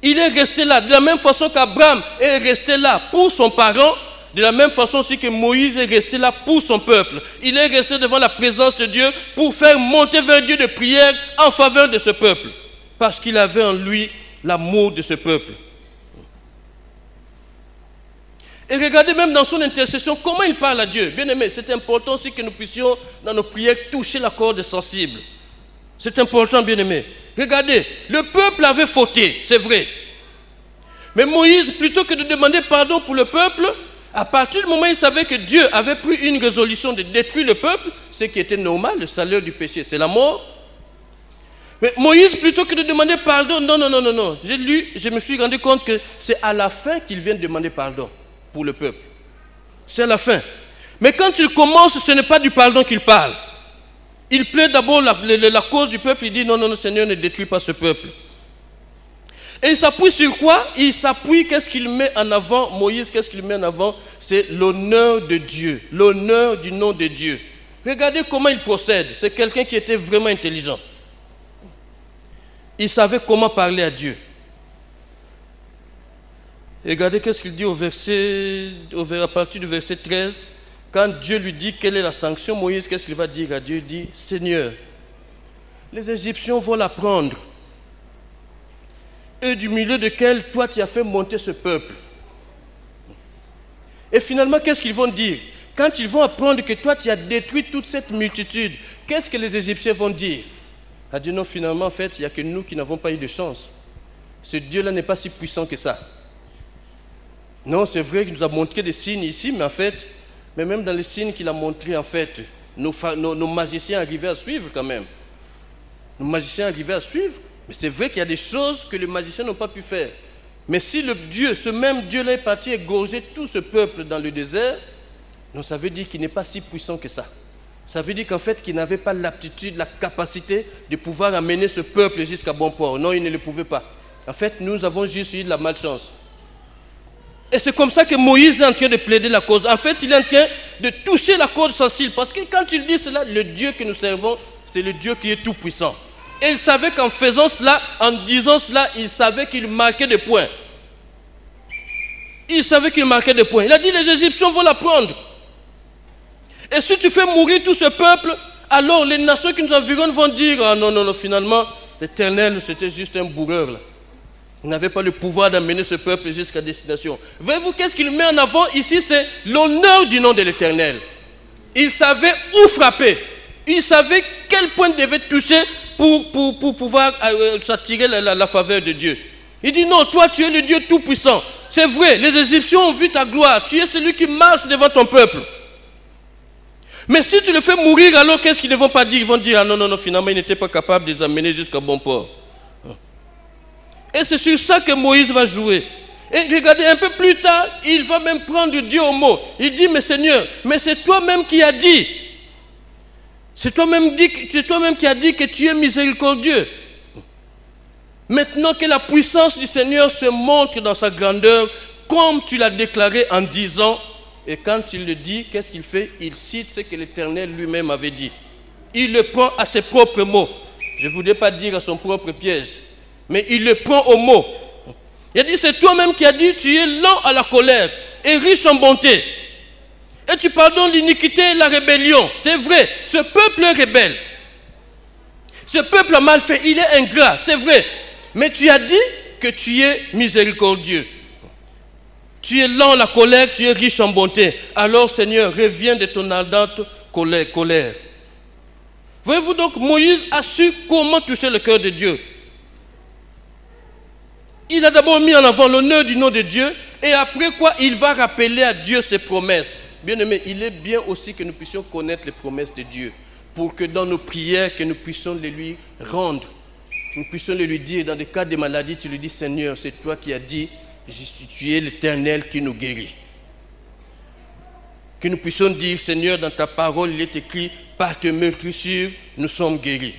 Speaker 1: Il est resté là, de la même façon qu'Abraham est resté là pour son parent. De la même façon aussi que Moïse est resté là pour son peuple. Il est resté devant la présence de Dieu pour faire monter vers Dieu des prières en faveur de ce peuple. Parce qu'il avait en lui l'amour de ce peuple. Et regardez même dans son intercession, comment il parle à Dieu. Bien aimé, c'est important aussi que nous puissions dans nos prières toucher la corde sensible. C'est important, bien aimé. Regardez, le peuple avait fauté, c'est vrai. Mais Moïse, plutôt que de demander pardon pour le peuple, à partir du moment où il savait que Dieu avait pris une résolution de détruire le peuple, ce qui était normal, le salaire du péché, c'est la mort. Mais Moïse, plutôt que de demander pardon, non, non, non, non, non. J'ai lu, je me suis rendu compte que c'est à la fin qu'il vient demander pardon pour le peuple. C'est à la fin. Mais quand il commence, ce n'est pas du pardon qu'il parle. Il plaît d'abord la cause du peuple, il dit non, non, non, Seigneur, ne détruis pas ce peuple. Et il s'appuie sur quoi? Il s'appuie, qu'est-ce qu'il met en avant? Moïse, qu'est-ce qu'il met en avant? C'est l'honneur de Dieu, l'honneur du nom de Dieu. Regardez comment il procède. C'est quelqu'un qui était vraiment intelligent. Il savait comment parler à Dieu. Regardez qu'est-ce qu'il dit à partir du verset 13. Quand Dieu lui dit quelle est la sanction, Moïse, qu'est-ce qu'il va dire à Dieu? Il dit, Seigneur, les Égyptiens vont la prendre. Et du milieu duquel toi tu as fait monter ce peuple. Et finalement, qu'est-ce qu'ils vont dire? Quand ils vont apprendre que toi tu as détruit toute cette multitude, qu'est-ce que les Égyptiens vont dire? A dit non, finalement, en fait, il n'y a que nous qui n'avons pas eu de chance. Ce Dieu-là n'est pas si puissant que ça. Non, c'est vrai qu'il nous a montré des signes ici, mais en fait, mais même dans les signes qu'il a montrés, en fait, nos magiciens arrivaient à suivre quand même. Nos magiciens arrivaient à suivre. Mais c'est vrai qu'il y a des choses que les magiciens n'ont pas pu faire. Mais si ce même Dieu-là est parti égorger tout ce peuple dans le désert, non, ça veut dire qu'il n'est pas si puissant que ça. Ça veut dire qu'en fait, qu'il n'avait pas l'aptitude, la capacité de pouvoir amener ce peuple jusqu'à bon port. Non, il ne le pouvait pas. En fait, nous avons juste eu de la malchance. Et c'est comme ça que Moïse est en train de plaider la cause. En fait, il est en train de toucher la corde sensible. Parce que quand il dit cela, le Dieu que nous servons, c'est le Dieu qui est tout puissant. Et il savait qu'en faisant cela, en disant cela, il savait qu'il marquait des points. Il savait qu'il marquait des points. Il a dit, les Égyptiens vont la prendre. Et si tu fais mourir tout ce peuple, alors les nations qui nous environnent vont dire, ah non, non, non, finalement, l'Éternel, c'était juste un bourreur là. Il n'avait pas le pouvoir d'amener ce peuple jusqu'à destination. Voyez-vous, qu'est-ce qu'il met en avant ici? C'est l'honneur du nom de l'Éternel. Il savait où frapper. Il savait quel point il devait toucher pour pouvoir s'attirer la faveur de Dieu. Il dit non, toi tu es le Dieu tout-puissant. C'est vrai, les Égyptiens ont vu ta gloire. Tu es celui qui marche devant ton peuple. Mais si tu le fais mourir, alors qu'est-ce qu'ils ne vont pas dire? Ils vont dire, ah non, non, non, finalement, il n'était pas capable de les amener jusqu'à bon port. Et c'est sur ça que Moïse va jouer. Et regardez, un peu plus tard, il va même prendre Dieu au mot. Il dit, mais Seigneur, mais c'est toi-même qui as dit. C'est toi-même qui as dit que tu es miséricordieux. Maintenant que la puissance du Seigneur se montre dans sa grandeur, comme tu l'as déclaré en disant, et quand il le dit, qu'est-ce qu'il fait? Il cite ce que l'Éternel lui-même avait dit. Il le prend à ses propres mots. Je ne voudrais pas dire à son propre piège, mais il le prend au mot. Il a dit, c'est toi-même qui as dit, tu es lent à la colère et riche en bonté. Et tu pardonnes l'iniquité et la rébellion. C'est vrai, ce peuple est rebelle. Ce peuple a mal fait, il est ingrat, c'est vrai. Mais tu as dit que tu es miséricordieux. Tu es lent à la colère, tu es riche en bonté. Alors Seigneur, reviens de ton ardente colère. Voyez-vous donc, Moïse a su comment toucher le cœur de Dieu. Il a d'abord mis en avant l'honneur du nom de Dieu, et après quoi, il va rappeler à Dieu ses promesses. Bien aimé, il est bien aussi que nous puissions connaître les promesses de Dieu, pour que dans nos prières, que nous puissions les lui rendre. Nous puissions le lui dire, dans des cas de maladie, tu lui dis, Seigneur, c'est toi qui as dit, tu es l'Éternel qui nous guérit. Que nous puissions dire, Seigneur, dans ta parole, il est écrit, par tes meurtrissures, nous sommes guéris.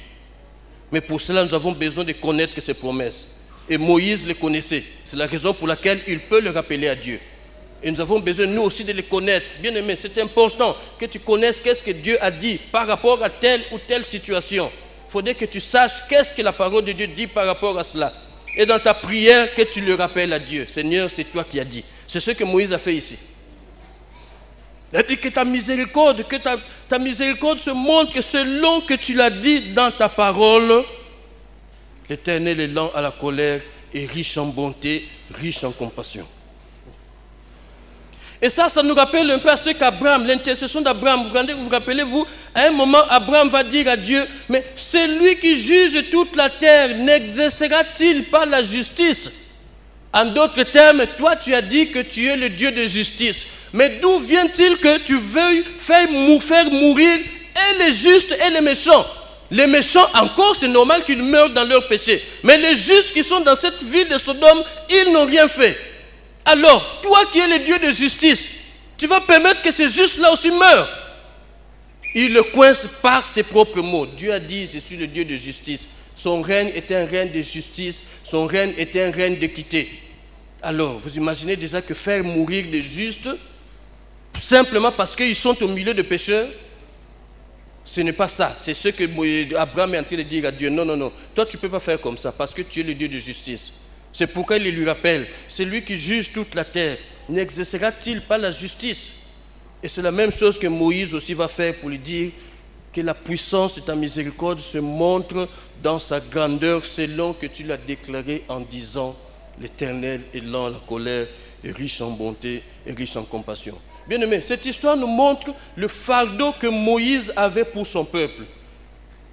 Speaker 1: Mais pour cela, nous avons besoin de connaître ces promesses. Et Moïse les connaissait. C'est la raison pour laquelle il peut le rappeler à Dieu. Et nous avons besoin, nous aussi, de les connaître. Bien aimé, c'est important que tu connaisses qu'est-ce que Dieu a dit par rapport à telle ou telle situation. Il faudrait que tu saches qu'est-ce que la parole de Dieu dit par rapport à cela. Et dans ta prière, que tu le rappelles à Dieu. Seigneur, c'est toi qui as dit. C'est ce que Moïse a fait ici. Il a dit que ta miséricorde se montre selon que tu l'as dit dans ta parole. L'Éternel est lent à la colère et riche en bonté, riche en compassion. Et ça nous rappelle un peu à ce qu'Abraham, l'intercession d'Abraham, vous rappelez-vous, à un moment, Abraham va dire à Dieu, mais celui qui juge toute la terre, n'exercera-t-il pas la justice? En d'autres termes, toi tu as dit que tu es le Dieu de justice. Mais d'où vient-il que tu veuilles faire mourir et les justes et les méchants? Les méchants, encore, c'est normal qu'ils meurent dans leur péché. Mais les justes qui sont dans cette ville de Sodome, ils n'ont rien fait. Alors, toi qui es le Dieu de justice, tu vas permettre que ces justes-là aussi meurent. Il le coince par ses propres mots. Dieu a dit, je suis le Dieu de justice. Son règne était un règne de justice. Son règne était un règne d'équité. Alors, vous imaginez déjà que faire mourir les justes, simplement parce qu'ils sont au milieu de pécheurs, ce n'est pas ça. C'est ce que Abraham est en train de dire à Dieu. Non, non, non. Toi, tu ne peux pas faire comme ça parce que tu es le Dieu de justice. C'est pourquoi il lui rappelle. C'est lui qui juge toute la terre. N'exercera-t-il pas la justice? Et c'est la même chose que Moïse aussi va faire pour lui dire que la puissance de ta miséricorde se montre dans sa grandeur selon que tu l'as déclaré en disant l'Éternel est lent à la colère et riche en bonté et riche en compassion. Bien aimé, cette histoire nous montre le fardeau que Moïse avait pour son peuple.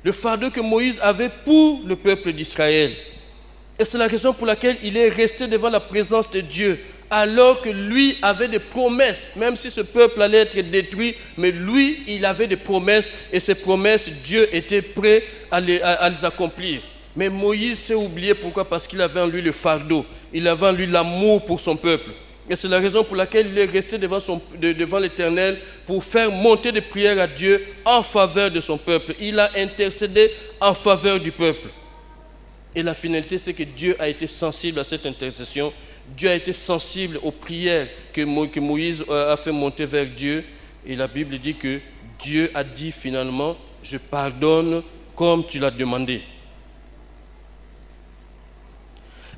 Speaker 1: Le fardeau que Moïse avait pour le peuple d'Israël. Et c'est la raison pour laquelle il est resté devant la présence de Dieu, alors que lui avait des promesses, même si ce peuple allait être détruit, mais lui, il avait des promesses, et ces promesses, Dieu était prêt à les accomplir. Mais Moïse s'est oublié, pourquoi? Parce qu'il avait en lui le fardeau, il avait en lui l'amour pour son peuple. Et c'est la raison pour laquelle il est resté devant l'Éternel pour faire monter des prières à Dieu en faveur de son peuple. Il a intercédé en faveur du peuple. Et la finalité, c'est que Dieu a été sensible à cette intercession. Dieu a été sensible aux prières que Moïse a fait monter vers Dieu. Et la Bible dit que Dieu a dit finalement, je pardonne comme tu l'as demandé.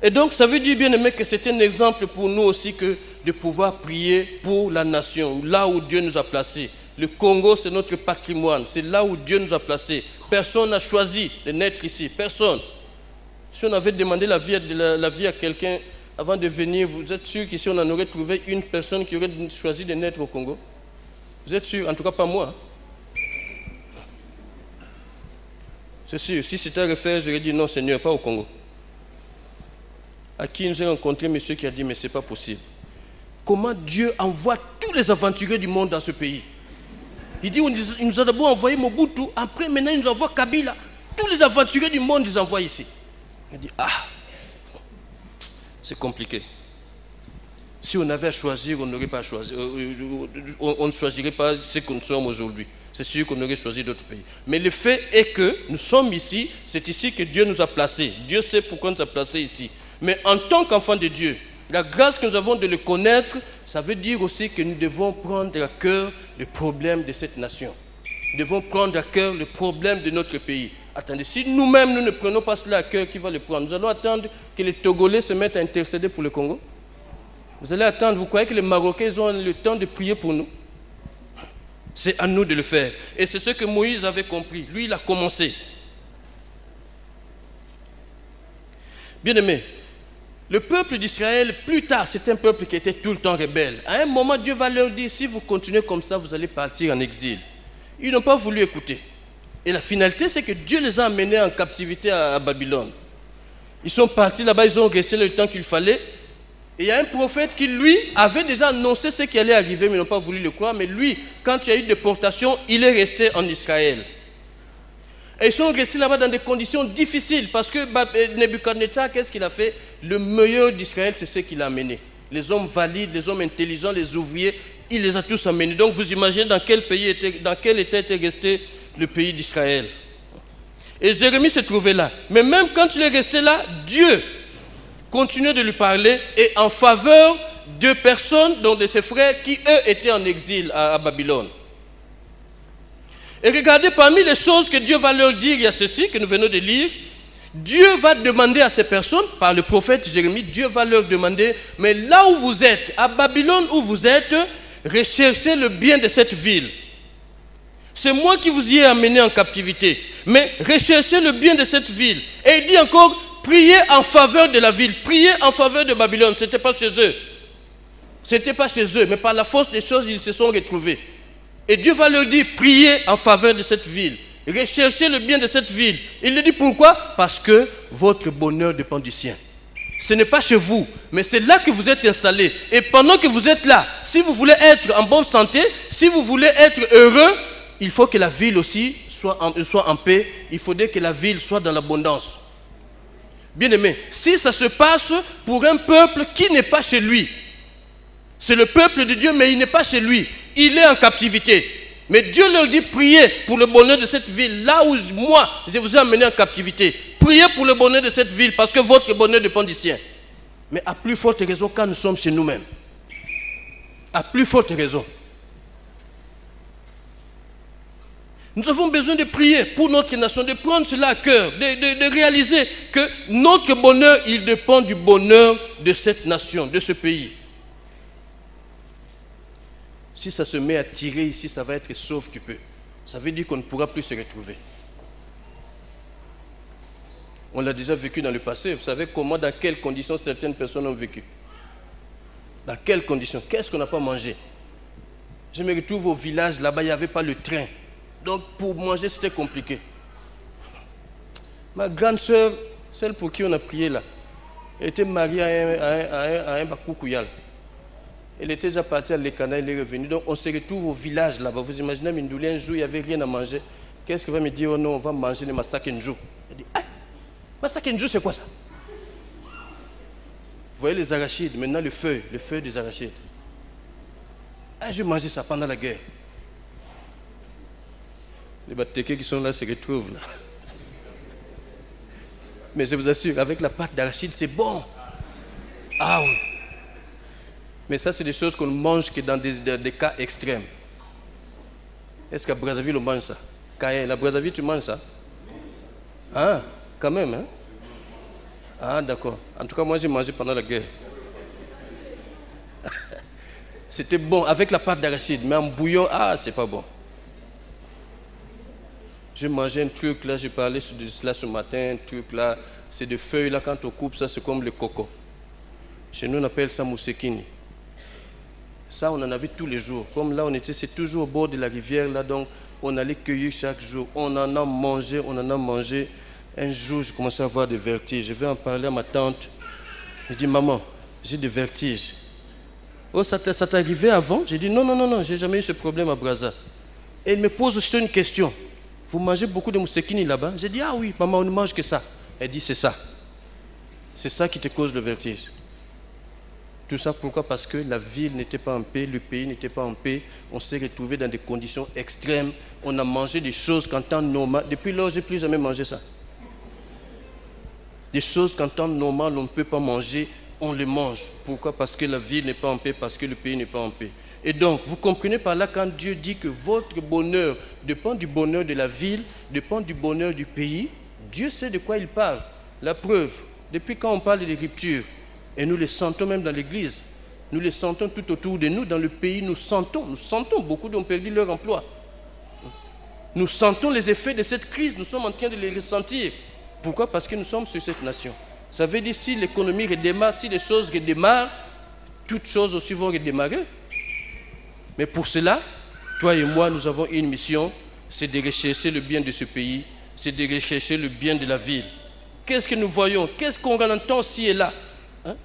Speaker 1: Et donc, ça veut dire, bien aimé, que c'est un exemple pour nous aussi que de pouvoir prier pour la nation, là où Dieu nous a placés. Le Congo, c'est notre patrimoine, c'est là où Dieu nous a placés. Personne n'a choisi de naître ici, personne. Si on avait demandé la vie à quelqu'un avant de venir, vous êtes sûr qu'ici on en aurait trouvé une personne qui aurait choisi de naître au Congo? Vous êtes sûr? En tout cas pas moi. C'est sûr, si c'était à refaire, j'aurais dit non Seigneur, pas au Congo. À qui j'ai rencontré un monsieur qui a dit mais c'est pas possible. Comment Dieu envoie tous les aventuriers du monde dans ce pays? Il dit il nous a d'abord envoyé Mobutu, après maintenant il nous envoie Kabila. Tous les aventuriers du monde, ils envoient ici. Il dit c'est compliqué. Si on avait à choisir, on n'aurait pas choisi. On ne choisirait pas ce que nous sommes aujourd'hui. C'est sûr qu'on aurait choisi d'autres pays. Mais le fait est que nous sommes ici, c'est ici que Dieu nous a placés. Dieu sait pourquoi il nous a placés ici. Mais en tant qu'enfants de Dieu, la grâce que nous avons de le connaître, ça veut dire aussi que nous devons prendre à cœur le problème de cette nation. Nous devons prendre à cœur le problème de notre pays. Attendez, si nous-mêmes nous ne prenons pas cela à cœur, qui va le prendre? Nous allons attendre que les Togolais se mettent à intercéder pour le Congo? Vous allez attendre, vous croyez que les Marocains ils ont le temps de prier pour nous? C'est à nous de le faire. Et c'est ce que Moïse avait compris. Lui, il a commencé. Bien-aimés, le peuple d'Israël, plus tard, c'est un peuple qui était tout le temps rebelle. À un moment, Dieu va leur dire, si vous continuez comme ça, vous allez partir en exil. Ils n'ont pas voulu écouter. Et la finalité, c'est que Dieu les a amenés en captivité à Babylone. Ils sont partis là-bas, ils ont resté le temps qu'il fallait. Et il y a un prophète qui, lui, avait déjà annoncé ce qui allait arriver, mais ils n'ont pas voulu le croire. Mais lui, quand il y a eu déportation, il est resté en Israël. Et ils sont restés là-bas dans des conditions difficiles parce que Nebuchadnezzar, qu'est-ce qu'il a fait? Le meilleur d'Israël, c'est ce qu'il a amené. Les hommes valides, les hommes intelligents, les ouvriers, il les a tous amenés. Donc vous imaginez dans quel état était resté le pays d'Israël. Et Jérémie se trouvait là. Mais même quand il est resté là, Dieu continuait de lui parler et en faveur de personnes, dont de ses frères, qui eux étaient en exil à Babylone. Et regardez, parmi les choses que Dieu va leur dire, il y a ceci que nous venons de lire. Dieu va demander à ces personnes, par le prophète Jérémie, Dieu va leur demander, mais là où vous êtes, à Babylone où vous êtes, recherchez le bien de cette ville. C'est moi qui vous y ai amené en captivité, mais recherchez le bien de cette ville. Et il dit encore, priez en faveur de la ville, priez en faveur de Babylone. Ce n'était pas chez eux. Ce n'était pas chez eux, mais par la force des choses, ils se sont retrouvés. Et Dieu va leur dire, priez en faveur de cette ville. Recherchez le bien de cette ville. Il leur dit pourquoi? Parce que votre bonheur dépend du sien. Ce n'est pas chez vous, mais c'est là que vous êtes installés. Et pendant que vous êtes là, si vous voulez être en bonne santé, si vous voulez être heureux, il faut que la ville aussi soit en paix. Il faudrait que la ville soit dans l'abondance. Bien aimé, si ça se passe pour un peuple qui n'est pas chez lui, c'est le peuple de Dieu, mais il n'est pas chez lui. Il est en captivité. Mais Dieu leur dit, priez pour le bonheur de cette ville. Là où moi, je vous ai amené en captivité. Priez pour le bonheur de cette ville, parce que votre bonheur dépend du sien. Mais à plus forte raison quand nous sommes chez nous-mêmes. À plus forte raison. Nous avons besoin de prier pour notre nation, de prendre cela à cœur, de réaliser que notre bonheur, il dépend du bonheur de cette nation, de ce pays. Si ça se met à tirer ici, ça va être sauf tu peux. Ça veut dire qu'on ne pourra plus se retrouver. On l'a déjà vécu dans le passé. Vous savez comment, dans quelles conditions certaines personnes ont vécu? Dans quelles conditions? Qu'est-ce qu'on n'a pas mangé? Je me retrouve au village, là-bas, il n'y avait pas le train. Donc, pour manger, c'était compliqué. Ma grande soeur, celle pour qui on a prié là, elle était mariée à un Bakoukouyal. Elle était déjà partie à l'Ekana, elle est revenue. Donc on se retrouve au village là-bas. Vous imaginez, Mindouli, un jour, il n'y avait rien à manger. Qu'est-ce qu'il va me dire? Oh non, on va manger les massacres un jour. Elle dit, ah, massacre un jour, c'est quoi ça? voyez les arachides, maintenant les feuilles des arachides. Ah, j'ai mangé ça pendant la guerre. Les Batékés qui sont là se retrouvent là. Mais je vous assure, avec la pâte d'arachide, c'est bon. Ah oui. Mais ça, c'est des choses qu'on ne mange que dans des cas extrêmes. Est-ce qu'à Brazzaville, on mange ça? La Brazzaville, tu manges ça? Ah, quand même, hein? Ah, d'accord. En tout cas, moi, j'ai mangé pendant la guerre. C'était bon, avec la pâte d'arachide, mais en bouillon, ah, c'est pas bon. J'ai mangé un truc là, j'ai parlé de cela ce matin, un truc là, c'est des feuilles là, quand on coupe ça, c'est comme le coco. Chez nous, on appelle ça moussekini. Ça, on en avait tous les jours. Comme là, on était, c'est toujours au bord de la rivière là, donc on allait cueillir chaque jour. On en a mangé, on en a mangé. Un jour, je commençais à avoir des vertiges. Je vais en parler à ma tante. Je dis, maman, j'ai des vertiges. Oh, ça t'est arrivé avant? J'ai dit, non, j'ai jamais eu ce problème à Brazza. Et elle me pose aussi une question. Vous mangez beaucoup de moussekini là-bas? J'ai dit, ah oui, maman, on ne mange que ça. Elle dit, c'est ça. C'est ça qui te cause le vertige. Tout ça pourquoi? Parce que la ville n'était pas en paix, le pays n'était pas en paix. On s'est retrouvé dans des conditions extrêmes. On a mangé des choses qu'en temps normal, depuis lors, je n'ai plus jamais mangé ça. Des choses qu'en temps normal, on ne peut pas manger, on les mange. Pourquoi? Parce que la ville n'est pas en paix, parce que le pays n'est pas en paix. Et donc, vous comprenez par là quand Dieu dit que votre bonheur dépend du bonheur de la ville, dépend du bonheur du pays, Dieu sait de quoi il parle. La preuve, depuis quand on parle des ruptures, et nous les sentons même dans l'église, nous les sentons tout autour de nous, dans le pays, nous sentons, beaucoup ont perdu leur emploi. Nous sentons les effets de cette crise, nous sommes en train de les ressentir. Pourquoi? Parce que nous sommes sur cette nation. Ça veut dire si l'économie redémarre, si les choses redémarrent, toutes choses aussi vont redémarrer. Mais pour cela, toi et moi, nous avons une mission, c'est de rechercher le bien de ce pays, c'est de rechercher le bien de la ville. Qu'est-ce que nous voyons? Qu'est-ce qu'on entend ci et là? Hein?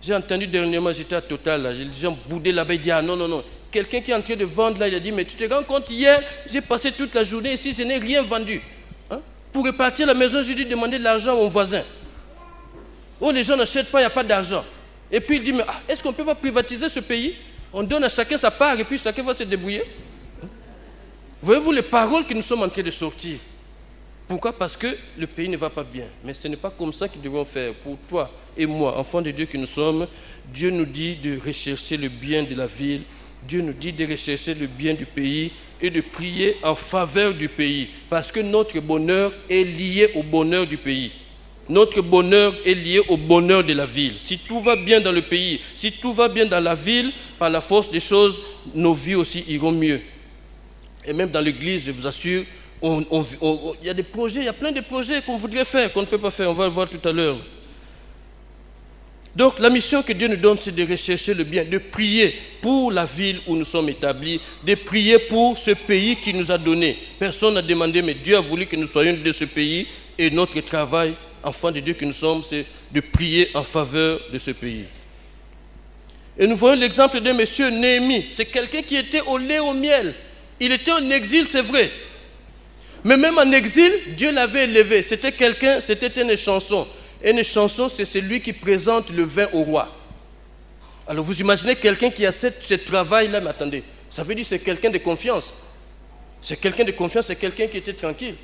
Speaker 1: J'ai entendu dernièrement, j'étais à Total, là, les gens boudaient là-bas, ils disent, ah non. Quelqu'un qui est en train de vendre là, il a dit, mais tu te rends compte, hier, j'ai passé toute la journée ici, je n'ai rien vendu. Hein? Pour repartir à la maison, j'ai dû demander de l'argent à mon voisin. Oh, les gens n'achètent pas, il n'y a pas d'argent. Et puis il dit, mais est-ce qu'on ne peut pas privatiser ce pays? On donne à chacun sa part et puis chacun va se débrouiller. Voyez-vous les paroles que nous sommes en train de sortir? Pourquoi? Parce que le pays ne va pas bien. Mais ce n'est pas comme ça qu'ils devront faire. Pour toi et moi, enfants de Dieu que nous sommes, Dieu nous dit de rechercher le bien de la ville. Dieu nous dit de rechercher le bien du pays et de prier en faveur du pays. Parce que notre bonheur est lié au bonheur du pays. Notre bonheur est lié au bonheur de la ville. Si tout va bien dans le pays, si tout va bien dans la ville, par la force des choses, nos vies aussi iront mieux. Et même dans l'église, je vous assure, il y a des projets, il y a plein de projets qu'on voudrait faire, qu'on ne peut pas faire. On va le voir tout à l'heure. Donc la mission que Dieu nous donne, c'est de rechercher le bien, de prier pour la ville où nous sommes établis, de prier pour ce pays qu'il nous a donné. Personne n'a demandé, mais Dieu a voulu que nous soyons de ce pays et notre travail, enfants de Dieu que nous sommes, c'est de prier en faveur de ce pays. Et nous voyons l'exemple d'un monsieur Néhémie. C'est quelqu'un qui était au lait au miel. Il était en exil, c'est vrai. Mais même en exil, Dieu l'avait élevé. C'était quelqu'un, c'était une échanson. Une échanson, c'est celui qui présente le vin au roi. Alors vous imaginez quelqu'un qui a ce travail-là, mais attendez, ça veut dire que c'est quelqu'un de confiance. C'est quelqu'un de confiance, c'est quelqu'un qui était tranquille.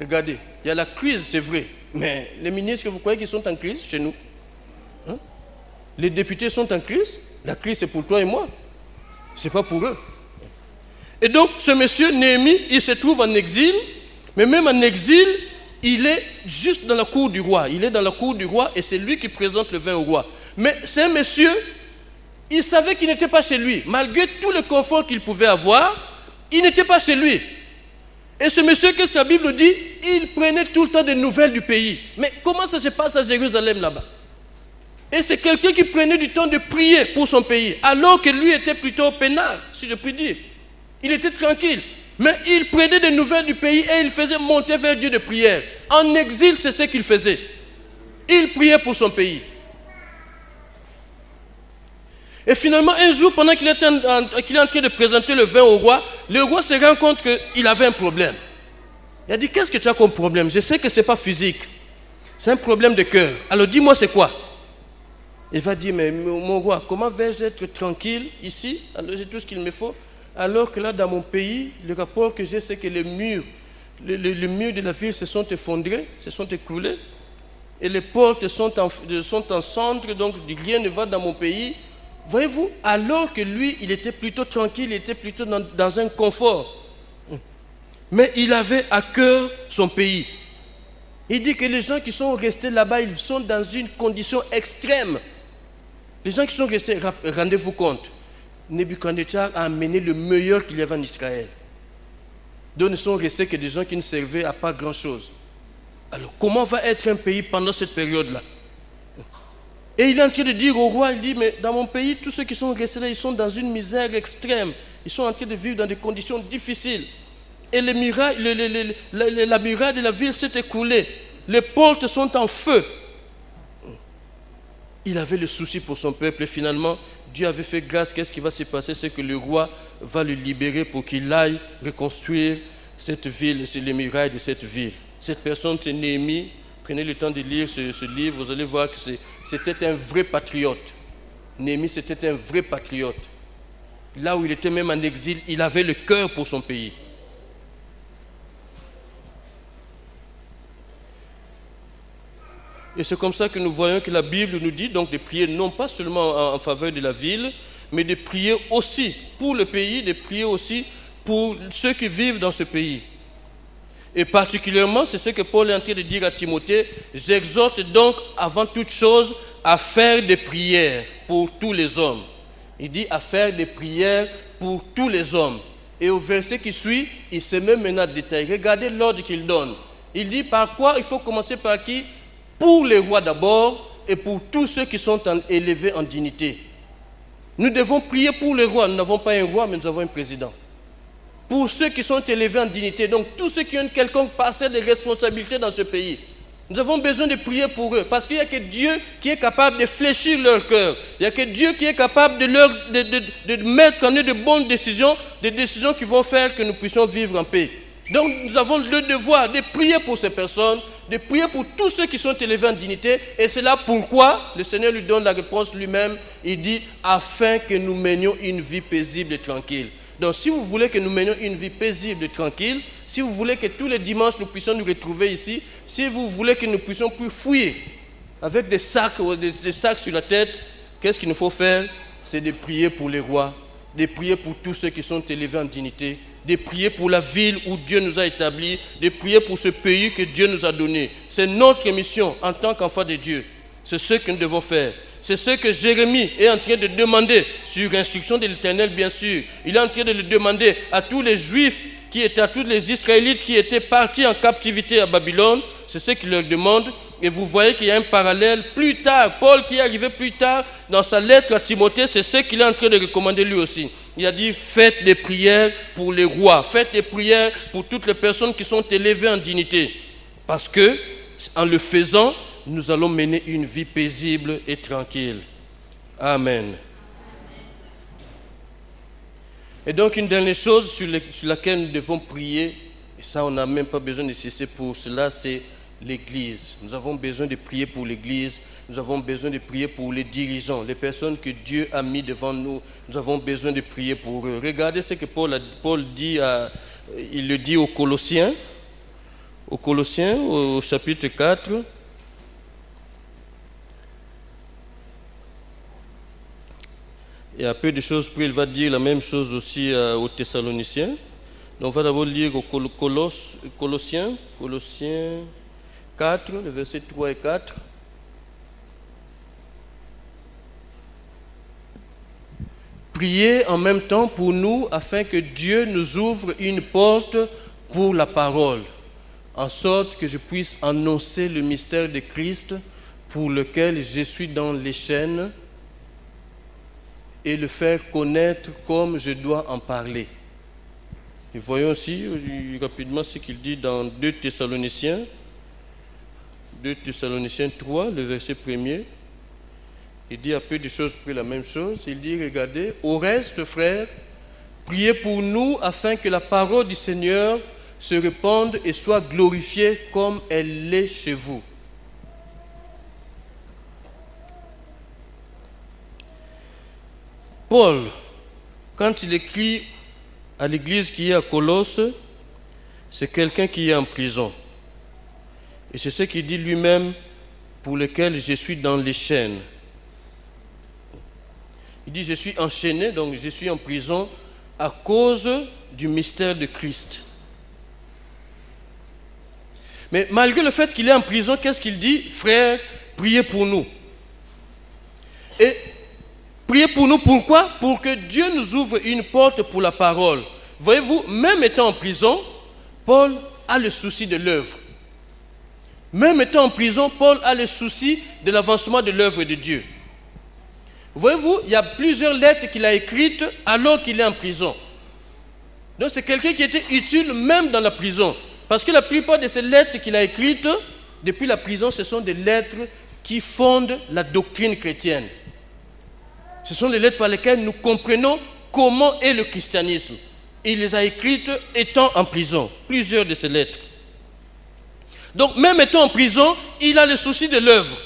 Speaker 1: Regardez, il y a la crise, c'est vrai. Mais les ministres, vous croyez qu'ils sont en crise chez nous? Hein? Les députés sont en crise. La crise, c'est pour toi et moi. Ce n'est pas pour eux. Et donc, ce monsieur Néhémie, il se trouve en exil. Mais même en exil, il est juste dans la cour du roi. Il est dans la cour du roi et c'est lui qui présente le vin au roi. Mais c'est un monsieur, il savait qu'il n'était pas chez lui. Malgré tout le confort qu'il pouvait avoir, il n'était pas chez lui. Et ce monsieur, qu'est-ce que la Bible dit? Il prenait tout le temps des nouvelles du pays. Mais comment ça se passe à Jérusalem là-bas? Et c'est quelqu'un qui prenait du temps de prier pour son pays, alors que lui était plutôt peinard, si je puis dire. Il était tranquille. Mais il prenait des nouvelles du pays et il faisait monter vers Dieu de prière. En exil, c'est ce qu'il faisait. Il priait pour son pays. Et finalement, un jour, pendant qu'il est en train de présenter le vin au roi se rend compte qu'il avait un problème. Il a dit, qu'est-ce que tu as comme problème? Je sais que ce n'est pas physique. C'est un problème de cœur. Alors dis-moi c'est quoi? Il va dire, mais mon roi, comment vais-je être tranquille ici, alors j'ai tout ce qu'il me faut, alors que là, dans mon pays, le rapport que j'ai, c'est que les murs de la ville se sont effondrés, se sont écroulés, et les portes sont en cendres, donc rien ne va dans mon pays. Voyez-vous, alors que lui, il était plutôt tranquille, il était plutôt dans un confort. Mais il avait à cœur son pays. Il dit que les gens qui sont restés là-bas, ils sont dans une condition extrême. Les gens qui sont restés, rendez-vous compte, Nebuchadnezzar a amené le meilleur qu'il y avait en Israël. Donc ne sont restés que des gens qui ne servaient à pas grand-chose. Alors comment va être un pays pendant cette période-là? Et il est en train de dire au roi, il dit, mais dans mon pays, tous ceux qui sont restés là, ils sont dans une misère extrême. Ils sont en train de vivre dans des conditions difficiles. Et la muraille de la ville s'est écroulée. Les portes sont en feu. Il avait le souci pour son peuple et finalement, Dieu avait fait grâce. Qu'est-ce qui va se passer? C'est que le roi va le libérer pour qu'il aille reconstruire cette ville, les murailles de cette ville. Cette personne, c'est Néhémie. Prenez le temps de lire ce livre, vous allez voir que c'était un vrai patriote. Néhémie, c'était un vrai patriote. Là où il était même en exil, il avait le cœur pour son pays. Et c'est comme ça que nous voyons que la Bible nous dit donc de prier non pas seulement en faveur de la ville, mais de prier aussi pour le pays, de prier aussi pour ceux qui vivent dans ce pays. Et particulièrement, c'est ce que Paul est en train de dire à Timothée, j'exhorte donc avant toute chose à faire des prières pour tous les hommes. Il dit à faire des prières pour tous les hommes. Et au verset qui suit, il se met maintenant à détailler. Regardez l'ordre qu'il donne. Il dit par quoi il faut commencer par qui? Pour les rois d'abord et pour tous ceux qui sont élevés en dignité. Nous devons prier pour les rois. Nous n'avons pas un roi, mais nous avons un président. Pour ceux qui sont élevés en dignité, donc tous ceux qui ont une quelconque parcelle de responsabilité dans ce pays. Nous avons besoin de prier pour eux, parce qu'il n'y a que Dieu qui est capable de fléchir leur cœur. Il n'y a que Dieu qui est capable de mettre en eux de bonnes décisions, des décisions qui vont faire que nous puissions vivre en paix. Donc nous avons le devoir de prier pour ces personnes, de prier pour tous ceux qui sont élevés en dignité. Et c'est là pourquoi le Seigneur lui donne la réponse lui-même. Il dit, afin que nous menions une vie paisible et tranquille. Donc si vous voulez que nous menions une vie paisible et tranquille, si vous voulez que tous les dimanches nous puissions nous retrouver ici, si vous voulez que nous puissions plus fouiller avec des sacs sur la tête, qu'est-ce qu'il nous faut faire? C'est de prier pour les rois, de prier pour tous ceux qui sont élevés en dignité, de prier pour la ville où Dieu nous a établis, de prier pour ce pays que Dieu nous a donné. C'est notre mission en tant qu'enfants de Dieu. C'est ce que nous devons faire. C'est ce que Jérémie est en train de demander, sur instruction de l'Éternel bien sûr. Il est en train de le demander à tous les Juifs qui étaient, à tous les Israélites qui étaient partis en captivité à Babylone. C'est ce qu'il leur demande. Et vous voyez qu'il y a un parallèle plus tard. Paul qui est arrivé plus tard dans sa lettre à Timothée, c'est ce qu'il est en train de recommander lui aussi. Il a dit, faites des prières pour les rois. Faites des prières pour toutes les personnes qui sont élevées en dignité. Parce que, en le faisant, nous allons mener une vie paisible et tranquille. Amen. Et donc, une dernière chose sur laquelle nous devons prier, et ça, on n'a même pas besoin de cesser pour cela, c'est l'Église. Nous avons besoin de prier pour l'Église. Nous avons besoin de prier pour les dirigeants, les personnes que Dieu a mis devant nous. Nous avons besoin de prier pour eux. Regardez ce que Paul dit, il le dit aux Colossiens, au chapitre 4. Et à peu de choses près, il va dire la même chose aussi aux Thessaloniciens. Donc on va d'abord lire aux Colossiens 4, le verset 3 et 4. Priez en même temps pour nous afin que Dieu nous ouvre une porte pour la parole, en sorte que je puisse annoncer le mystère de Christ pour lequel je suis dans les chaînes et le faire connaître comme je dois en parler. Et voyons aussi rapidement ce qu'il dit dans 2 Thessaloniciens 3, le verset 1er. Il dit à peu de choses près la même chose. Il dit, regardez, au reste, frères, priez pour nous afin que la parole du Seigneur se répande et soit glorifiée comme elle l'est chez vous. Paul, quand il écrit à l'église qui est à Colosse, c'est quelqu'un qui est en prison. Et c'est ce qu'il dit lui-même, pour lequel je suis dans les chaînes. Il dit, je suis enchaîné, donc je suis en prison à cause du mystère de Christ. Mais malgré le fait qu'il est en prison, qu'est-ce qu'il dit? Frères, priez pour nous. Et priez pour nous, pourquoi? Pour que Dieu nous ouvre une porte pour la parole. Voyez-vous, même étant en prison, Paul a le souci de l'œuvre. Même étant en prison, Paul a le souci de l'avancement de l'œuvre de Dieu. Voyez-vous, il y a plusieurs lettres qu'il a écrites alors qu'il est en prison. Donc c'est quelqu'un qui était utile même dans la prison. Parce que la plupart de ces lettres qu'il a écrites depuis la prison, ce sont des lettres qui fondent la doctrine chrétienne. Ce sont les lettres par lesquelles nous comprenons comment est le christianisme. Il les a écrites étant en prison, plusieurs de ces lettres. Donc même étant en prison, il a le souci de l'œuvre.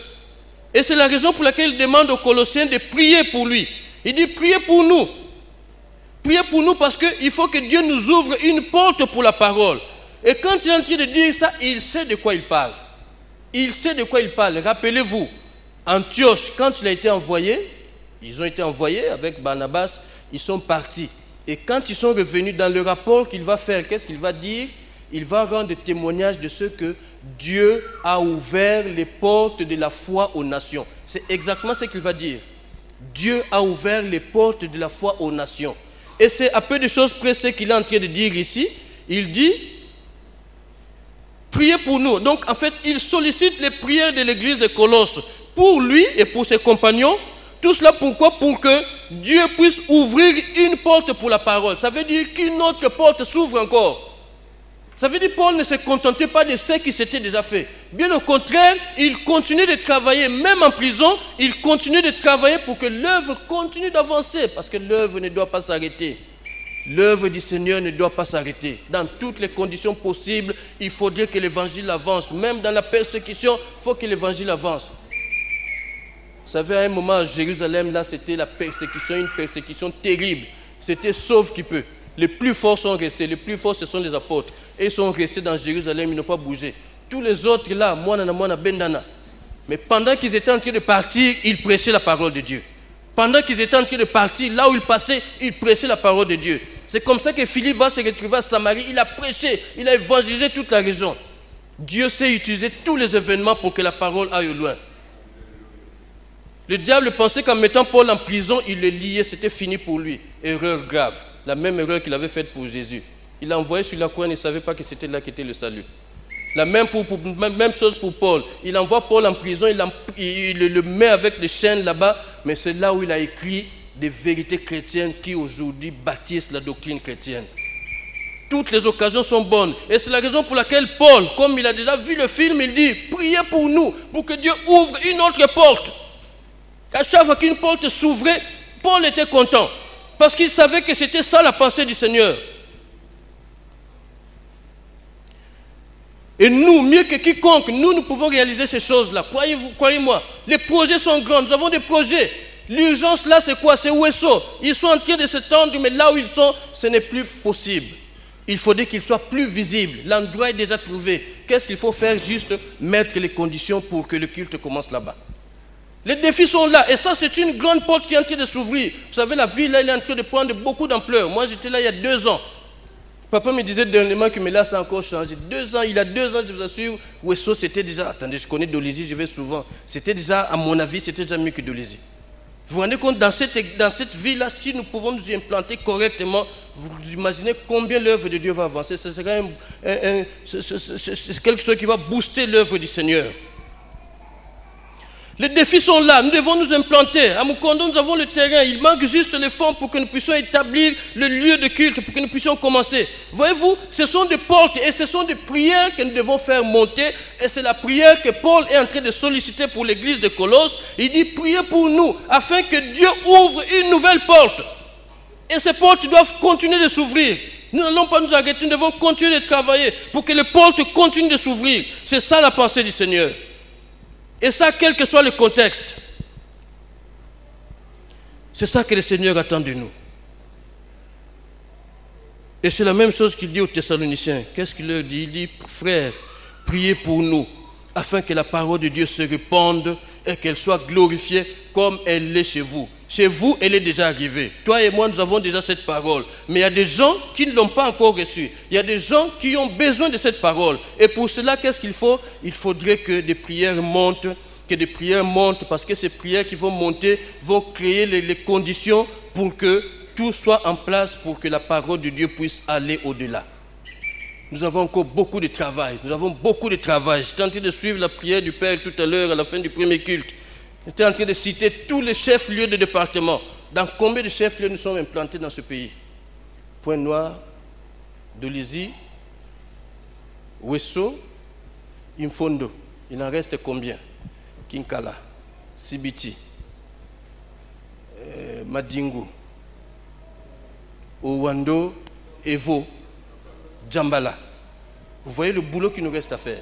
Speaker 1: Et c'est la raison pour laquelle il demande aux Colossiens de prier pour lui. Il dit, priez pour nous. Priez pour nous parce qu'il faut que Dieu nous ouvre une porte pour la parole. Et quand il est en train de dire ça, il sait de quoi il parle. Il sait de quoi il parle. Rappelez-vous, Antioche, quand il a été envoyé, ils ont été envoyés avec Barnabas, ils sont partis. Et quand ils sont revenus dans le rapport qu'il va faire, qu'est-ce qu'il va dire? Il va rendre témoignage de ce que Dieu a ouvert les portes de la foi aux nations. C'est exactement ce qu'il va dire. Dieu a ouvert les portes de la foi aux nations. Et c'est à peu de choses près ce qu'il est en train de dire ici. Il dit, priez pour nous. Donc en fait, il sollicite les prières de l'église de Colosse pour lui et pour ses compagnons. Tout cela pourquoi? Pour que Dieu puisse ouvrir une porte pour la parole. Ça veut dire qu'une autre porte s'ouvre encore. Ça veut dire que Paul ne se contentait pas de ce qui s'était déjà fait. Bien au contraire, il continue de travailler, même en prison, il continue de travailler pour que l'œuvre continue d'avancer, parce que l'œuvre ne doit pas s'arrêter. L'œuvre du Seigneur ne doit pas s'arrêter. Dans toutes les conditions possibles, il faudrait que l'évangile avance. Même dans la persécution, il faut que l'évangile avance. Vous savez, à un moment à Jérusalem, là, c'était la persécution, une persécution terrible. C'était sauve qui peut. Les plus forts sont restés. Les plus forts, ce sont les apôtres. Et ils sont restés dans Jérusalem, ils n'ont pas bougé. Tous les autres là, moana bendana. Mais pendant qu'ils étaient en train de partir, ils prêchaient la parole de Dieu. Pendant qu'ils étaient en train de partir, là où ils passaient, ils prêchaient la parole de Dieu. C'est comme ça que Philippe va se retrouver à Samarie. Il a prêché, il a évangélisé toute la région. Dieu sait utiliser tous les événements pour que la parole aille au loin. Le diable pensait qu'en mettant Paul en prison, il le liait, c'était fini pour lui. Erreur grave. La même erreur qu'il avait faite pour Jésus. Il l'a envoyé sur la croix, il ne savait pas que c'était là qu'était le salut. La même chose pour Paul. Il envoie Paul en prison, il le met avec les chaînes là-bas, mais c'est là où il a écrit des vérités chrétiennes qui aujourd'hui bâtissent la doctrine chrétienne. Toutes les occasions sont bonnes. Et c'est la raison pour laquelle Paul, comme il a déjà vu le film, il dit, priez pour nous, pour que Dieu ouvre une autre porte. À chaque fois qu'une porte s'ouvrait, Paul était content. Parce qu'il savait que c'était ça la pensée du Seigneur. Et nous, mieux que quiconque, nous pouvons réaliser ces choses-là. Croyez-moi, les projets sont grands, nous avons des projets. L'urgence là, c'est quoi? C'est Ouesso. Ils sont en train de se tendre, mais là où ils sont, ce n'est plus possible. Il faudrait qu'ils soient plus visibles. L'endroit est déjà trouvé. Qu'est-ce qu'il faut faire? Juste mettre les conditions pour que le culte commence là-bas. Les défis sont là, et ça c'est une grande porte qui est en train de s'ouvrir. Vous savez, la ville là, elle est en train de prendre beaucoup d'ampleur. Moi j'étais là il y a 2 ans. Papa me disait dernièrement que mais là ça a encore changé. 2 ans, il y a 2 ans, je vous assure, Ouesso c'était déjà, attendez, je connais Dolisie, je vais souvent. C'était déjà, à mon avis, c'était déjà mieux que Dolisie. Vous vous rendez compte, dans cette ville-là, si nous pouvons nous y implanter correctement, vous imaginez combien l'œuvre de Dieu va avancer. C'est quelque chose qui va booster l'œuvre du Seigneur. Les défis sont là, nous devons nous implanter. À Mukondo, nous avons le terrain, il manque juste les fonds pour que nous puissions établir le lieu de culte, pour que nous puissions commencer. Voyez-vous, ce sont des portes et ce sont des prières que nous devons faire monter. Et c'est la prière que Paul est en train de solliciter pour l'église de Colosse. Il dit, priez pour nous, afin que Dieu ouvre une nouvelle porte. Et ces portes doivent continuer de s'ouvrir. Nous n'allons pas nous arrêter, nous devons continuer de travailler pour que les portes continuent de s'ouvrir. C'est ça la pensée du Seigneur. Et ça, quel que soit le contexte. C'est ça que le Seigneur attend de nous. Et c'est la même chose qu'il dit aux Thessaloniciens. Qu'est-ce qu'il leur dit? Il dit, frères, priez pour nous, afin que la parole de Dieu se répande et qu'elle soit glorifiée comme elle l'est chez vous. Chez vous, elle est déjà arrivée. Toi et moi, nous avons déjà cette parole. Mais il y a des gens qui ne l'ont pas encore reçue. Il y a des gens qui ont besoin de cette parole. Et pour cela, qu'est-ce qu'il faut? Il faudrait que des prières montent, parce que ces prières qui vont monter vont créer les conditions pour que tout soit en place, pour que la parole de Dieu puisse aller au-delà. Nous avons encore beaucoup de travail. J'étais en train de suivre la prière du Père tout à l'heure à la fin du premier culte. J'étais en train de citer tous les chefs-lieux de département. Dans combien de chefs-lieux nous sommes implantés dans ce pays? Pointe-Noire, Dolisie, Ouesso, Imfondo. Il en reste combien? Kinkala, Sibiti, Madingu, Owando, Evo, Djambala. Vous voyez le boulot qu'il nous reste à faire.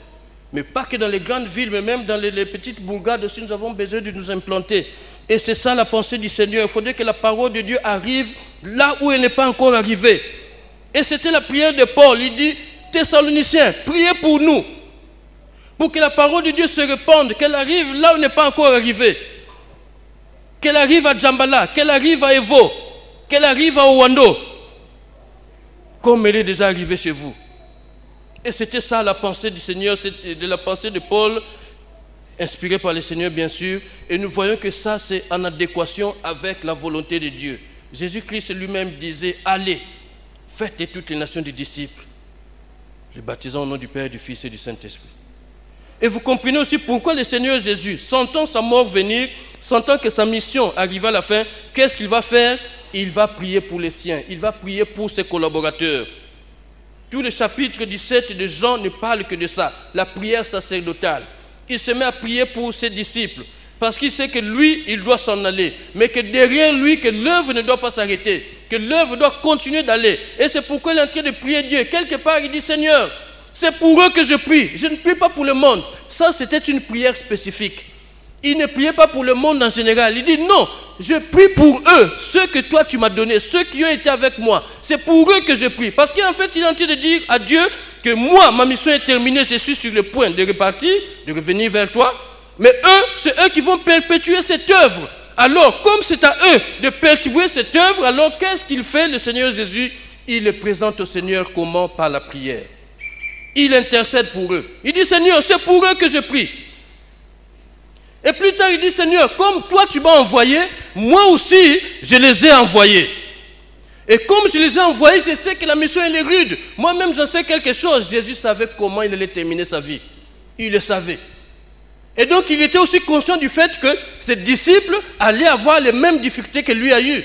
Speaker 1: Mais pas que dans les grandes villes, mais même dans les petites bourgades aussi, nous avons besoin de nous implanter. Et c'est ça la pensée du Seigneur. Il faudrait que la parole de Dieu arrive là où elle n'est pas encore arrivée. Et c'était la prière de Paul. Il dit, Thessaloniciens, priez pour nous. Pour que la parole de Dieu se répande, qu'elle arrive là où elle n'est pas encore arrivée. Qu'elle arrive à Djambala, qu'elle arrive à Evo, qu'elle arrive à Owando. Comme elle est déjà arrivée chez vous. Et c'était ça la pensée du Seigneur, de la pensée de Paul, inspirée par le Seigneur bien sûr. Et nous voyons que ça c'est en adéquation avec la volonté de Dieu. Jésus-Christ lui-même disait, allez, faites de toutes les nations des disciples, les baptisant au nom du Père, du Fils et du Saint-Esprit. Et vous comprenez aussi pourquoi le Seigneur Jésus, sentant sa mort venir, sentant que sa mission arrivait à la fin, qu'est-ce qu'il va faire? Il va prier pour les siens, il va prier pour ses collaborateurs. Tout le chapitre 17 de Jean ne parle que de ça, la prière sacerdotale. Il se met à prier pour ses disciples, parce qu'il sait que lui, il doit s'en aller, mais que derrière lui, que l'œuvre ne doit pas s'arrêter, que l'œuvre doit continuer d'aller. Et c'est pourquoi il est en train de prier Dieu. Quelque part, il dit, Seigneur, c'est pour eux que je prie, je ne prie pas pour le monde. Ça, c'était une prière spécifique. Il ne priait pas pour le monde en général. Il dit non, je prie pour eux, ceux que toi tu m'as donnés, ceux qui ont été avec moi. C'est pour eux que je prie. Parce qu'en fait, il est en train de dire à Dieu que moi, ma mission est terminée, je suis sur le point de repartir, de revenir vers toi. Mais eux, c'est eux qui vont perpétuer cette œuvre. Alors, comme c'est à eux de perpétuer cette œuvre, alors qu'est-ce qu'il fait, le Seigneur Jésus? Il le présente au Seigneur comment? Par la prière. Il intercède pour eux. Il dit, Seigneur, c'est pour eux que je prie. Et plus tard, il dit, Seigneur, comme toi tu m'as envoyé, moi aussi, je les ai envoyés. Et comme je les ai envoyés, je sais que la mission, elle est rude. Moi-même, j'en sais quelque chose. Jésus savait comment il allait terminer sa vie. Il le savait. Et donc, il était aussi conscient du fait que ses disciples allaient avoir les mêmes difficultés que lui a eues.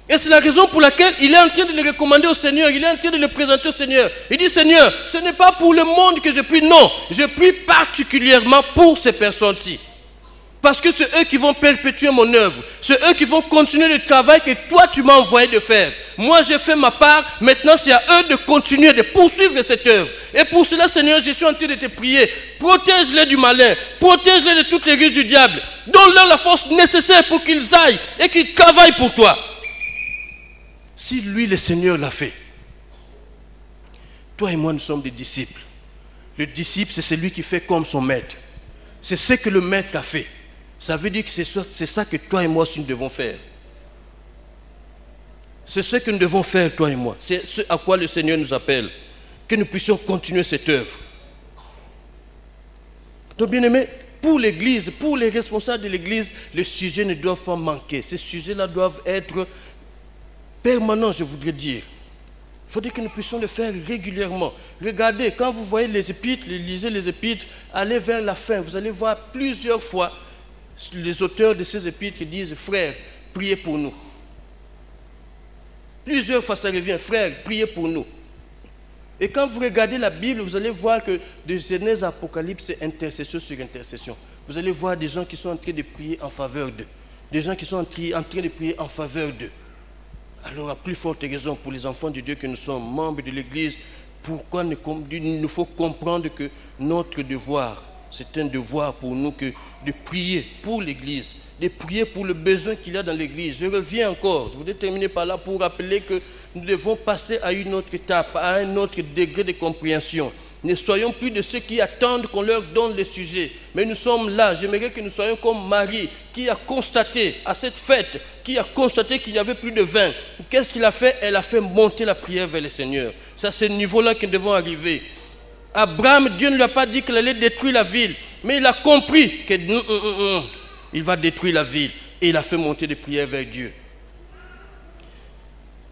Speaker 1: Et c'est la raison pour laquelle il est en train de le recommander au Seigneur, il est en train de le présenter au Seigneur. Il dit, Seigneur, ce n'est pas pour le monde que je prie, non. Je prie particulièrement pour ces personnes-ci. Parce que c'est eux qui vont perpétuer mon œuvre. C'est eux qui vont continuer le travail que toi tu m'as envoyé de faire. Moi j'ai fait ma part, maintenant c'est à eux de continuer, de poursuivre cette œuvre. Et pour cela, Seigneur, je suis en train de te prier. Protège-les du malin, protège-les de toutes les ruses du diable. Donne-leur la force nécessaire pour qu'ils aillent et qu'ils travaillent pour toi. Si lui, le Seigneur, l'a fait, toi et moi nous sommes des disciples. Le disciple, c'est celui qui fait comme son maître. C'est ce que le maître a fait. Ça veut dire que c'est ça que toi et moi aussi nous devons faire. C'est ce que nous devons faire, toi et moi. C'est ce à quoi le Seigneur nous appelle. Que nous puissions continuer cette œuvre. Donc, bien-aimés, pour l'Église, pour les responsables de l'Église, les sujets ne doivent pas manquer. Ces sujets-là doivent être permanents, je voudrais dire. Il faudrait que nous puissions le faire régulièrement. Regardez, quand vous voyez les épîtres, lisez les épîtres, allez vers la fin, vous allez voir plusieurs fois les auteurs de ces épîtres qui disent, frères, priez pour nous. Plusieurs fois ça revient, frères, priez pour nous. Et quand vous regardez la Bible, vous allez voir que de Genèse à Apocalypse, c'est intercession sur intercession. Vous allez voir des gens qui sont en train de prier en faveur d'eux. Des gens qui sont en train de prier en faveur d'eux. Alors, à plus forte raison, pour les enfants de Dieu que nous sommes, membres de l'Église, pourquoi il nous faut comprendre que notre devoir, c'est un devoir pour nous de prier pour l'Église, de prier pour le besoin qu'il y a dans l'Église. Je reviens encore, je voudrais terminer par là pour rappeler que nous devons passer à une autre étape, à un autre degré de compréhension. Ne soyons plus de ceux qui attendent qu'on leur donne les sujets. Mais nous sommes là. J'aimerais que nous soyons comme Marie qui a constaté à cette fête, qui a constaté qu'il n'y avait plus de vin. Qu'est-ce qu'il a fait? Elle a fait monter la prière vers le Seigneur. C'est à ce niveau-là que nous devons arriver. Abraham, Dieu ne lui a pas dit qu'il allait détruire la ville. Mais il a compris qu'il va détruire la ville. Et il a fait monter des prières vers Dieu.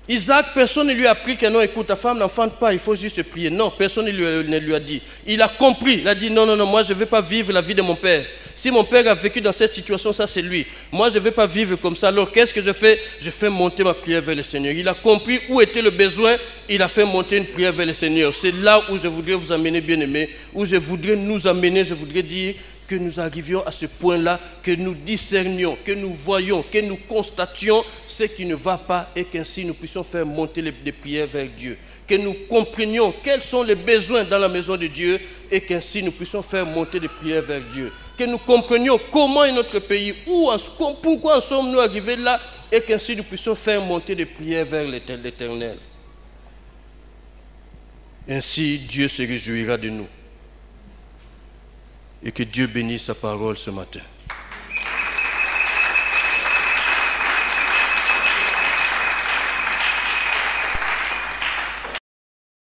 Speaker 1: Isaac, personne ne lui a appris que non, écoute, ta femme n'enfante pas, il faut juste prier. Non, personne ne lui a dit. Il a compris, il a dit non, moi je ne vais pas vivre la vie de mon père. Si mon père a vécu dans cette situation, ça c'est lui. Moi je ne vais pas vivre comme ça. Alors qu'est-ce que je fais? Je fais monter ma prière vers le Seigneur. Il a compris où était le besoin, il a fait monter une prière vers le Seigneur. C'est là où je voudrais vous amener, bien-aimés, où je voudrais nous amener, je voudrais dire que nous arrivions à ce point-là, que nous discernions, que nous voyions, que nous constations ce qui ne va pas et qu'ainsi nous puissions faire monter des prières vers Dieu. Que nous comprenions quels sont les besoins dans la maison de Dieu et qu'ainsi nous puissions faire monter des prières vers Dieu. Que nous comprenions comment est notre pays, pourquoi en sommes-nous arrivés là et qu'ainsi nous puissions faire monter des prières vers l'Éternel. Ainsi Dieu se réjouira de nous. Et que Dieu bénisse sa parole ce matin.